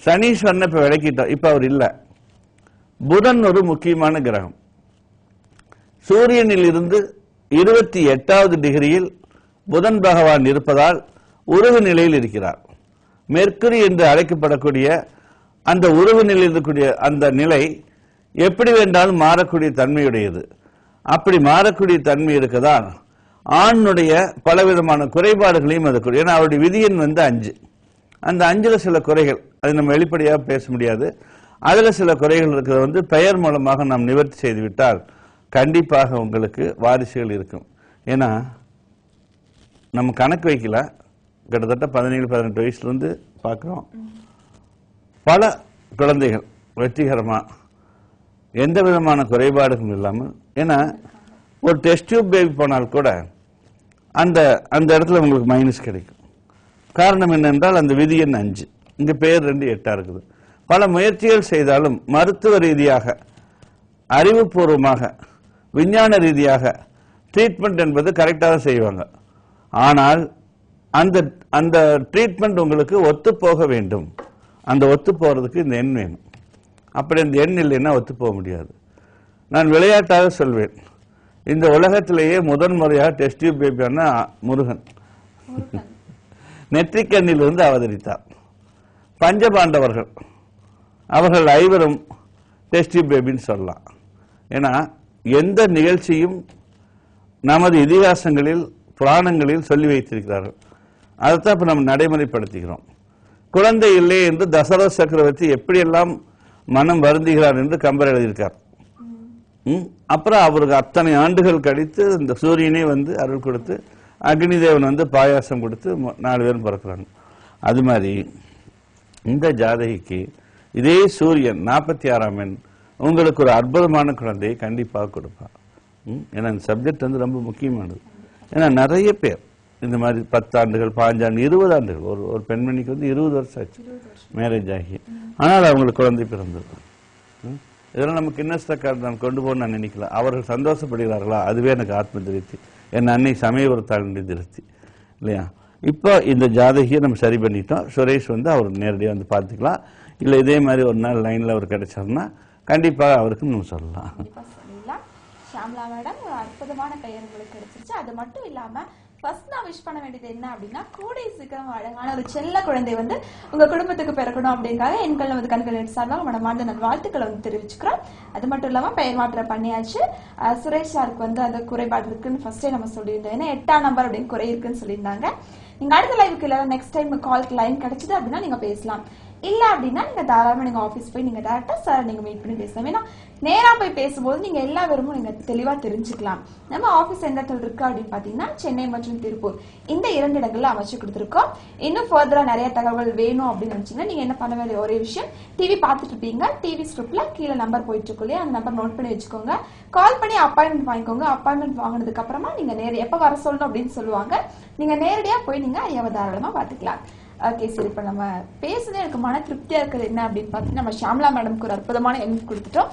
சனீஸ்வரன் இப்ப விளக்கிட்டோம், இப்ப அவர் இல்ல. புதன் ஒரு முக்கியமான கிரகம். சூரியனில் இருந்து 28வது டிகிரியில் புதன் பகவான் இருப்பதால் உருகு நிலையில் இருக்கிறார். மெர்க்குரி என்று அழைக்கப்படக்கூடிய அந்த உருகு நிலையில் இருக்கக்கூடிய அந்த நிலை எப்படி வேண்டாலும் மாறக்கூடிய தன்மையுடையது. அப்படி மாறக்கூடிய தன்மை இருக்கதான் ஆணுடைய பலவிதமான குறைபாடுகளையும் அது. ஏன்னா அவருடைய விதியன் 5. அந்த 5ல சில குறைகள், அது நம்ம வெளிப்படையாக பேச முடியாது. அதுல சில குறைகள் இருக்கிறது பெயர் மூலமாக நாம் நிவர்த்தி செய்துவிட்டால் கண்டிப்பாக உங்களுக்கு வாரிசுகள் இருக்கும். ஏன்னா நம்ம கணக்கு வைக்கல, கிட்டத்தட்ட 17-18 வயசுல இருந்து பார்க்கிறோம். பல குழந்தைகள் வெற்றிகரமா எந்த விதமான குறைபாடுகளும் இல்லாமல். ஏன்னா ஒரு டெஸ்ட் டியூப் பேபி போனால் கூட அந்த அந்த இடத்துல உங்களுக்கு மைனஸ் கிடைக்கும். காரணம் என்னென்றால் அந்த விதி எண் 5, இங்க பெயர் 2 8 இருக்குது. பல முயற்சிகள் செய்தாலும் மருத்துவ ரீதியாக, அறிவுபூர்வமாக, விஞ்ஞான ரீதியாக ட்ரீட்மெண்ட் என்பது கரெக்டாக செய்வாங்க. ஆனால் அந்த அந்த ட்ரீட்மெண்ட் உங்களுக்கு ஒத்து போக வேண்டும். அந்த ஒத்து போறதுக்கு இந்த எண் வேணும். அப்படி அந்த எண் இல்லைன்னா ஒத்து போக முடியாது. நான் விளையாட்டாக சொல்வேன், இந்த உலகத்திலேயே முதன்முறையாக டெஸ்ட் டியூப் பேபியான முருகன் நெற்றிக்கண்ணிலிருந்து அவதரித்தார். பஞ்சபாண்டவர்கள் அவர்கள் 5 டெஸ்ட் டியூப் பேபின்னு சொல்லலாம். ஏன்னா எந்த நிகழ்ச்சியும் நமது இதிகாசங்களில் புராணங்களில் சொல்லி வைத்திருக்கிறார்கள். அதைத்தான் இப்ப நம்ம நடைமுறைப்படுத்துகிறோம். குழந்தை இல்லை என்று தசரத சக்கரவர்த்தி எப்படியெல்லாம் மனம் வருந்துகிறார் என்று கம்பர் எழுதியிருக்கார். அப்புறம் அவருக்கு அத்தனை ஆண்டுகள் கழித்து இந்த சூரியனே அருள் கொடுத்து அக்னி தேவன் பாயாசம் கொடுத்து 4 பேரும் பிறக்கிறாங்க. அது மாதிரி இந்த ஜாதகிக்கு இதே சூரியன் 46ஆம் எண் உங்களுக்கு ஒரு அற்புதமான குழந்தையை கண்டிப்பாக கொடுப்பார். ஏன்னா இந்த சப்ஜெக்ட் ரொம்ப முக்கியமானது. ஏன்னா நிறைய பேர் இந்த மாதிரி 10 ஆண்டுகள் 5 ஆண்டு 20 ஆண்டுகள் ஒரு பெண்மணிக்கு 20 வருஷம் ஆச்சு மேரேஜ் ஆகி, ஆனால் அவங்களுக்கு குழந்தை பிறந்தது. இதெல்லாம் நமக்கு இன்னஸ்ட் ரெக்கார்டு நான் கொண்டு போகணும்னு நான் நினைக்கல. அவர்கள் சந்தோஷப்படுகிறார்களா, அதுவே எனக்கு ஆத்ம திருப்தி. என் அன்னை சமயபுரத்தாள் திருப்தி இல்லையா. இப்போ இந்த ஜாதகியை நம்ம சரி பண்ணிட்டோம். சுரேஷ் அவர் நேரடியாக பார்த்துக்கலாம். இல்லை இதே மாதிரி ஒரு நாள் லைன்ல அவர் கிடைச்சாருன்னா கண்டிப்பாக அவருக்கு நம்ம சொல்லலாம். ஷாம்லா மேடம் ஒரு அற்புதமான பெயர் உங்களுக்கு கிடைச்சிருச்சு. அது மட்டும் இல்லாம ஃபர்ஸ்ட் நான் விஷ் பண்ண வேண்டியது என்ன அப்படின்னா, கூடை சீக்கிரம் அழகான ஒரு செல்ல குழந்தை உங்க குடும்பத்துக்கு பிறக்கணும் அப்படிங்காக எண்கள் கண்கள் சார்பாக மனமார்ந்த நல் வாழ்த்துக்களை தெரிவிச்சுக்கிறோம். அது மட்டும் இல்லாம பெயர் மாற்றம் பண்ணியாச்சு. சுரேஷ் சாருக்கு அந்த குறைபாடு இருக்குன்னு ஃபர்ஸ்டே நம்ம சொல்லியிருந்தோம். ஏன்னா 8ஆம் நம்பர் அப்படின்னு குறை இருக்குன்னு சொல்லியிருந்தாங்க. நீங்க அடுத்த லைவுக்கு இல்ல நெக்ஸ்ட் டைம் கால்க்கு லைன் கிடைச்சது அப்படின்னா நீங்க பேசலாம். இல்ல அப்படின்னா நீங்க தாராளமா நீங்க ஆபீஸ் போய் நீங்க டேரக்டா சார் நீங்க மீட் பண்ணி பேசலாம். ஏன்னா நேரா போய் பேசும்போது நீங்க எல்லா விவரமும் நீங்க தெளிவா தெரிஞ்சுக்கலாம். நம்ம ஆபீஸ் எந்த இடத்துல இருக்கு அப்படின்னு பாத்தீங்கன்னா சென்னை மற்றும் திருப்பூர் இந்த 2 இடங்கள்ல அமைச்சு கொடுத்துருக்கோம். இன்னும் ஃபர்தரா நிறைய தகவல் வேணும் அப்படின்னு நினைச்சீங்கன்னா நீங்க என்ன பண்ண வேண்டிய ஒரே விஷயம், டிவி பார்த்துட்டு இருப்பீங்க, டிவி ஸ்கிரிப்ட்ல கீழே நம்பர் போயிட்டு இருக்கு இல்லையா, அந்த நம்பர் நோட் பண்ணி வச்சுக்கோங்க. கால் பண்ணி அப்பாயின்மெண்ட் வாங்கிக்கோங்க. அப்பாயின்மெண்ட் வாங்கினதுக்கு அப்புறமா நீங்க எப்ப வர சொல்லணும் அப்படின்னு சொல்லுவாங்க. நீங்க நேரடியா போய் நீங்க ஐயாவை தாராளமா பாத்துக்கலாம். ஓகே சரி, இப்ப நம்ம பேசுறது எனக்கு மன திருப்தியா இருக்குது என்ன அப்படின்னு பார்த்து நம்ம ஷாம்லா மேடம்க்கு ஒரு அற்புதமான எண்ணம் கொடுத்துட்டோம்.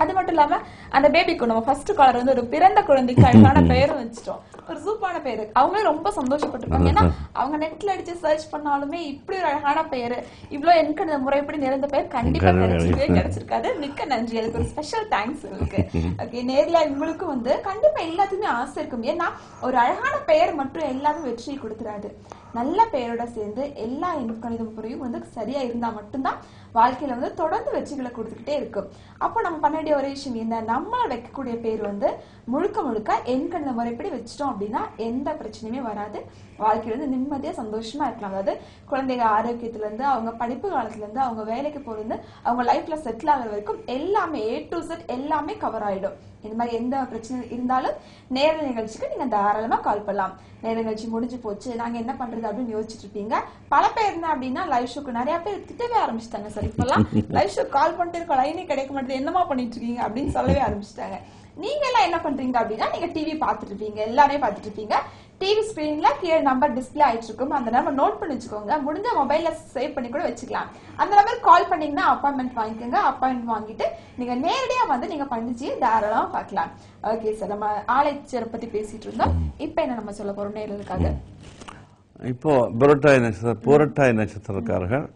அது மட்டும் இல்லாம அந்த பேபிக்கு நம்ம ஃபர்ஸ்ட் காலர் ஒரு பிறந்த குழந்தைக்கு அழகான பெயரும் வச்சுட்டோம். ஒரு சூப்பான பேரு. அவங்களே ரொம்ப சந்தோஷப்பட்டிருப்பாங்க. ஏன்னா அவங்க நெட்ல அடிச்சு சர்ச் பண்ணாலுமே இப்படி ஒரு அழகான பெயரு, இவ்வளவு எனக்கு முறைப்படி நிறைந்த பெயர் கண்டிப்பா கிடைச்சிருக்காது. மிக்க நன்றி, அதுக்கு ஒரு ஸ்பெஷல் தேங்க்ஸ் உங்களுக்கு. ஓகே, நேர்ல உங்களுக்கும் கண்டிப்பா எல்லாத்துக்குமே ஆசை இருக்கும். ஏன்னா ஒரு அழகான பெயர் மட்டும் எல்லாரும் வெற்றியை கொடுத்துறாது. நல்ல பெயரோட சேர்ந்து எல்லா எண்கணித முறையும் வந்து சரியா இருந்தா மட்டும்தான் வாழ்க்கையில வந்து தொடர்ந்து வெற்றிகளை கொடுத்துக்கிட்டே இருக்கும். அப்போ நம்ம பண்ண வேண்டிய ஒரே விஷயம் என்ன, நம்ம வைக்கக்கூடிய பேர் வந்து முழுக்க முழுக்க எண்கணித முறைப்படி வச்சிட்டோம் அப்படின்னா எந்த பிரச்சனையுமே வராது. வாழ்க்கையில இருந்து நிம்மதியா சந்தோஷமா இருக்கலாம். அதாவது குழந்தைங்க ஆரோக்கியத்துல இருந்து அவங்க படிப்பு காலத்துல இருந்து அவங்க வேலைக்கு போறது அவங்க லைஃப்ல செட்டில் ஆகிற வரைக்கும் எல்லாமே A to Z எல்லாமே கவர் ஆயிடும். இந்த மாதிரி எந்த பிரச்சனை இருந்தாலும் நேர நிகழ்ச்சிக்கு நீங்க தாராளமா கால் பண்ணலாம். நேர நிகழ்ச்சி முடிஞ்சு போச்சு, நாங்க என்ன பண்றது அப்படின்னு யோசிச்சுட்டு இருப்பீங்க. பல பேர் என்ன அப்படின்னா லைவ் ஷோக்கு நிறைய பேர் திட்டவே ஆரம்பிச்சிட்டாங்க. சார் இப்பெல்லாம் லைவ் ஷோ கால் பண்ணிட்டு இருக்க, லைனே கிடைக்க மாட்டேது, என்னமா பண்ணிட்டு இருக்கீங்க அப்படின்னு சொல்லவே ஆரம்பிச்சிட்டாங்க. நீங்க எல்லாம் என்ன பண்றீங்க அப்படின்னா நீங்க டிவி பாத்துட்டு இருப்பீங்க, எல்லாமே பாத்துட்டு இருப்பீங்க. டிவி ஸ்கிரீன்ல கீழே நம்பர் டிஸ்பிளே ஆயிட்டு இருக்கும். அந்த நம்பர் நோட் பண்ணி வச்சுக்கோங்க. முடிஞ்ச மொபைல்ல சேவ் பண்ணி கூட வச்சுக்கலாம். அந்த நம்பர் கால் பண்ணீங்கன்னா அப்பாயின்மெண்ட் வாங்கிக்கோங்க. அப்பாயின்மெண்ட் வாங்கிட்டு நீங்க நேரடியா வந்து நீங்க பண்ணிச்சு தாராளமா பார்க்கலாம். ஓகே சார், நம்ம ஆலயச்சரை பத்தி பேசிட்டு இருந்தோம். இப்ப என்ன நம்ம சொல்ல போறோம் நேரலுக்காக? இப்போ பூரட்டாய் நட்சத்திரக்காரர்கள்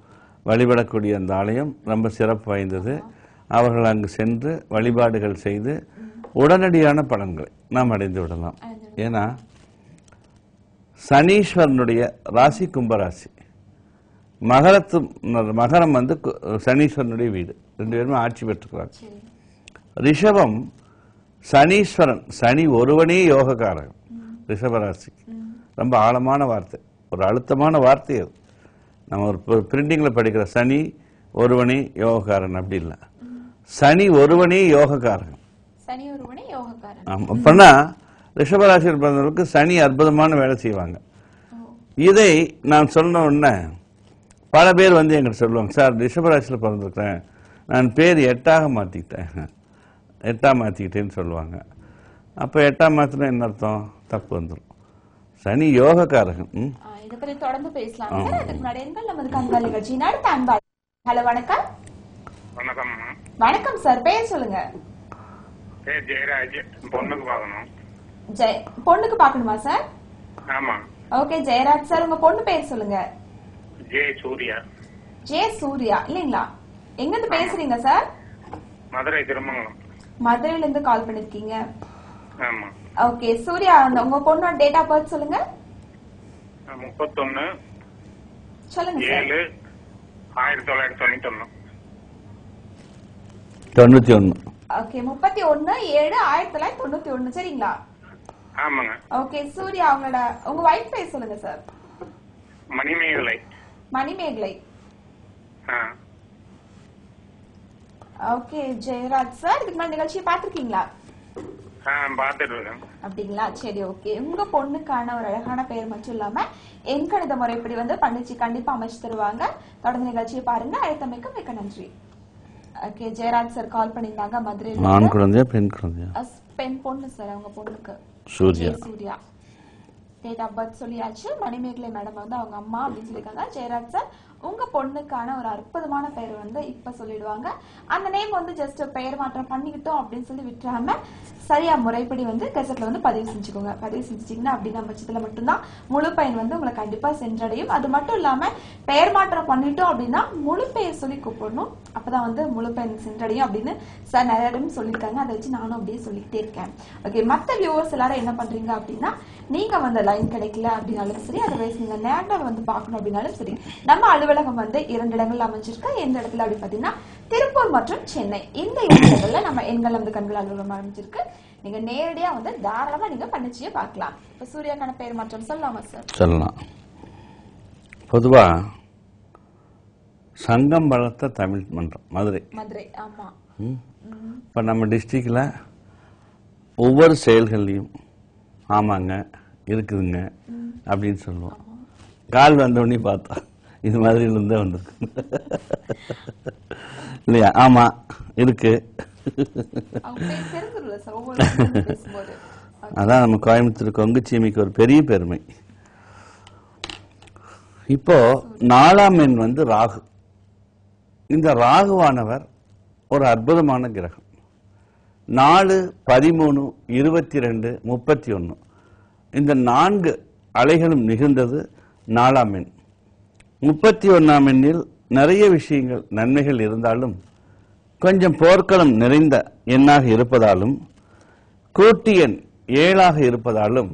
வழிபடக்கூடிய அந்த ஆலயம் ரொம்ப சிறப்பு வாய்ந்தது. அவர்கள் அங்கு சென்று வழிபாடுகள் செய்து உடனடியான பலன்களை நாம் அடைந்து விடலாம். ஏன்னா சனீஸ்வரனுடைய ராசி கும்பராசி, மகரம் வந்து சனீஸ்வரனுடைய வீடு, ரெண்டு பேருமே ஆட்சி பெற்றுக்கிறாங்க. ரிஷபம் சனீஸ்வரன், சனி ஒருவனே யோகக்காரன். ரிஷபராசி ரொம்ப ஆழமான வார்த்தை, ஒரு அழுத்தமான வார்த்தை அது. நம்ம ஒரு பிரிண்டிங்ல படிக்கிற சனி ஒருவனே யோகக்காரன் அப்படி இல்லை, சனி ஒருவனே யோகக்காரன். அப்படின்னா ரிஷபராசியில் பிறந்தவர்களுக்கு சனி அற்புதமான வேலை செய்வாங்க. இதை நான் சொன்ன உடனே பல பேர் வந்து எங்கிட்ட சொல்லுவாங்க, சார் ரிஷபராசியில் பிறந்திருக்கிறேன், நான் பேர் 8ஆக மாற்றிக்கிட்டேன்னு சொல்லுவாங்க. அப்போ 8ஆக மாற்றினா என்ன அர்த்தம்? தப்பு வந்துடும். சனி யோகக்காரகன். இதை பற்றி தொடர்ந்து பேசலாம். அதுக்கு முன்னாடி நமது கண்கால் நிகழ்ச்சி அடுத்த அன்பா. ஹலோ, வணக்கம். வணக்கம். வணக்கம் சார், பேர் சொல்லுங்க. ஜெயராஜ். பொண்ணுக்கு பார்க்கணும். பொண்ணுக்கு பார்க்கணுமா சார்? ஆமா. ஓகே ஜெயராஜ் சார், உங்க பொண்ணு பேர் சொல்லுங்க. ஜே சூர்யா. ஜே சூர்யா இல்லீங்களா? எங்க இருந்து பேசுறீங்க சார்? மதுரை திருமங்கலம். மதுரையில இருந்து கால் பண்ணிருக்கீங்க. ஆமா. ஓகே சூர்யா, உங்க பொண்ணோட டேட் ஆஃப் பர்த் சொல்லுங்க. 31 சொல்லுங்க 7 1991. 91. ஓகே 31/7/1991 சரிங்களா? ஆமாங்க. ஓகே சூர்யா, உங்க வைஃப் பேர் சொல்லுங்க sir. Manimegalai. Manimegalai. Okay Jayaraj sir, இதுக்கு முன்னாடி நிகழ்ச்சியை பாத்திருக்கீங்களா? பாத்துட்டு இருக்கேன். அப்படிங்களா? சரி ஓகே. உங்க பொண்ணுக்கான ஒரு அழகான பெயர் மட்டும் இல்லாம எண்கணித முறைப்படி வந்து பண்ணிச்சு கண்டிப்பா அமைச்சு தருவாங்க. தொடர்ந்து நிகழ்ச்சியை பாருங்க. அழைத்தமைக்கு மிக்க நன்றி. ஓகே ஜெயராஜ் சார் கால் பண்ணிருந்தாங்க மதுரையில. ஆண் குழந்தையா பெண் குழந்தையா? பெண் பொண்ணு சார். அவங்க பொண்ணுக்கு சூர்யா. டேட் ஆஃப் பர்த் சொல்லியாச்சு. மணிமேகலை மேடம் வந்து அவங்க அம்மா அப்படின்னு சொல்லியிருக்காங்க. ஜெயராஜ் சார், உங்க பொண்ணுக்கான ஒரு அற்புதமான பெயர் வந்து இப்ப சொல்லிடுவாங்க. அந்த நேம் வந்து ஜஸ்ட் பெயர் மாற்றம் பண்ணிக்கிட்டோம் அப்படின்னு சொல்லி விட்டுறாம சரியா முறைப்படி வந்து கெசட்ல வந்து பதிவு செஞ்சுக்கோங்க. பதிவு செஞ்சுட்டீங்கன்னா அப்படிங்கிற பட்சத்துல மட்டும்தான் முழு பெயர் வந்து உங்களை கண்டிப்பா சென்றடையும். அது மட்டும் இல்லாம பெயர் மாற்றம் பண்ணிட்டோம் அப்படின்னா முழு பெயர் சொல்லி கூப்பிடணும். அப்பதான் வந்து முழு பெயர் சென்றடையும் அப்படின்னு சார் நிறைய இடம் சொல்லியிருக்காங்க. அதை வச்சு நானும் அப்படியே சொல்லிக்கிட்டே இருக்கேன். ஓகே, மற்ற வியூவர்ஸ் எல்லாரும் என்ன பண்றீங்க அப்படின்னா, நீங்க வந்து லைன் கிடைக்கல அப்படின்னாலும் சரி, அதர்வைஸ் நீங்க நேரில் வந்து பாக்கணும் அப்படின்னாலும் சரி, நம்ம அலுவலகம் வந்து 2 இடங்கள்ல அமைஞ்சிருக்கு. எந்த இடத்துல அப்படி பாத்தீங்கன்னா திருப்பூர் மற்றும் சென்னை. இந்த 2 இடங்கள்ல நம்ம எண்கள் வந்து கண்கள் அலுவலகம் அமைஞ்சிருக்கு. நீங்க நேரடியா வந்து தாராளமா நீங்க பண்ணிச்சியே பார்க்கலாம். இப்ப சூர்யாக்கான பெயர் மாற்றம் சொல்லலாமா சார்? சொல்லலாம். பொதுவா சங்கம் வளர்த்த தமிழ் மன்றம் மதுரை. ஆமா. இப்ப நம்ம டிஸ்ட்ரிக்ட்ல ஒவ்வொரு செயல்கள்லையும் ஆமாங்க இருக்குதுங்க அப்படின்னு சொல்லுவோம். கால் வந்தோடனே பார்த்தா இது மாதிரி இருந்தே வந்திருக்கு இல்லையா? ஆமா இருக்கு. அதான் நம்ம கோயம்புத்தூர் கொங்கு சீமைக்கு ஒரு பெரிய பெருமை. இப்போ 4ஆம் எண் வந்து ராகு. இந்த ராகுவானவர் ஒரு அற்புதமான கிரகம். 4, 13, 22, 31 இந்த 4 அலைகளும் நிகழ்ந்தது 4ஆம் எண். 31ஆம் எண்ணில் நிறைய விஷயங்கள் நன்மைகள் இருந்தாலும் கொஞ்சம் போர்க்களம் நிறைந்த எண்ணாக இருப்பதாலும் கூட்டு எண் 7ஆக இருப்பதாலும்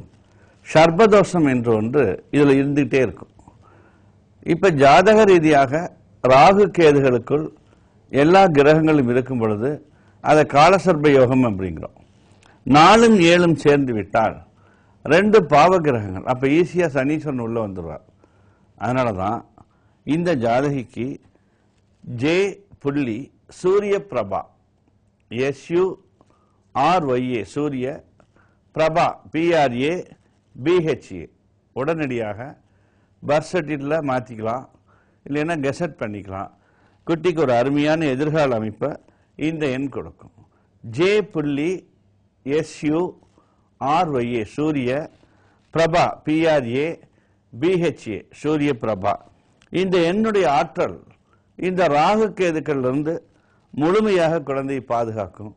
சர்பதோஷம் என்று ஒன்று இதுல இருந்துகிட்டே இருக்கும். இப்ப ஜாதக ரீதியாக ராகு கேதுகளுக்குள் எல்லா கிரகங்களும் இருக்கும் பொழுது அதை காலசர்ப யோகம் அப்படிங்கிறோம். 4ம் 7ம் சேர்ந்து விட்டால் 2 பாவ கிரகங்கள், அப்ப ஈஸியா சனீஸ்வரன் உள்ள வந்துடுவார். அதனாலதான் இந்த ஜாதகிக்கு ஜே புள்ளி சூரிய பிரபா, SURYA சூரிய பிரபா PRA BHA உடனடியாக பர்த் சர்டிஃபிகேட்ல மாத்திக்கலாம், இல்லைன்னா கெசட் பண்ணிக்கலாம். குட்டிக்கு ஒரு அருமையான எதிர்கால அமைப்பை இந்த எண் கொடுக்கும். ஜே புள்ளி SURYA சூரிய பிரபா PRA BHA சூரிய பிரபா. இந்த எண்ணுடைய ஆற்றல் இந்த ராகு கேதுக்களிலிருந்து முழுமையாக குழந்தையை பாதுகாக்கும்.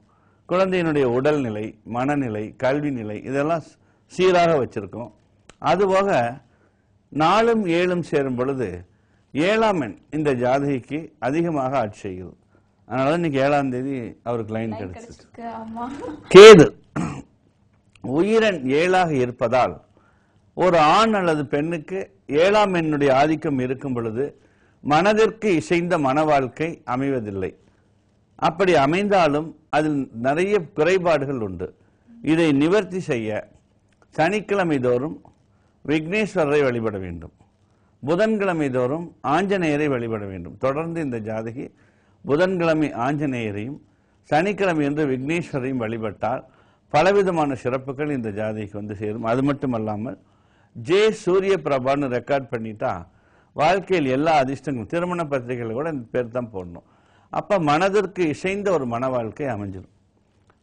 குழந்தையினுடைய உடல்நிலை, மனநிலை, கல்வி நிலை இதெல்லாம் சீராக வச்சிருக்கும். அதுபோக 4ம் 7ம் சேரும் பொழுது 7ஆம் எண் இந்த ஜாதகிக்கு அதிகமாக ஆட்சி செய்கிறது. அதனால இன்னைக்கு 7ஆம் தேதி அவருக்கு லைன் கிடைச்சிருக்கு. கேது உயிரன் 7ஆக இருப்பதால் ஒரு ஆண் அல்லது பெண்ணுக்கு 7ஆம் எண்ணுடைய ஆதிக்கம் இருக்கும் பொழுது மனதிற்கு இசைந்த மன வாழ்க்கை அமைவதில்லை. அப்படி அமைந்தாலும் அதில் நிறைய குறைபாடுகள் உண்டு. இதை நிவர்த்தி செய்ய சனிக்கிழமை தோறும் விக்னேஸ்வரரை வழிபட வேண்டும், புதன்கிழமை தோறும் ஆஞ்சநேயரை வழிபட வேண்டும். தொடர்ந்து இந்த ஜாதகி புதன்கிழமை ஆஞ்சநேயரையும் சனிக்கிழமை என்று விக்னேஸ்வரையும் வழிபட்டால் பலவிதமான சிறப்புகள் இந்த ஜாதகிக்கு வந்து சேரும். அது மட்டுமல்லாமல் ஜே சூரிய பிரபான்னு ரெக்கார்ட் பண்ணிட்டா வாழ்க்கையில் எல்லா அதிர்ஷ்டங்களும், திருமண பத்திரிகைகளை கூட இந்த பேர் தான் போடணும். அப்ப மனதிற்கு இசைந்த ஒரு மன வாழ்க்கை அமைஞ்சிடும்.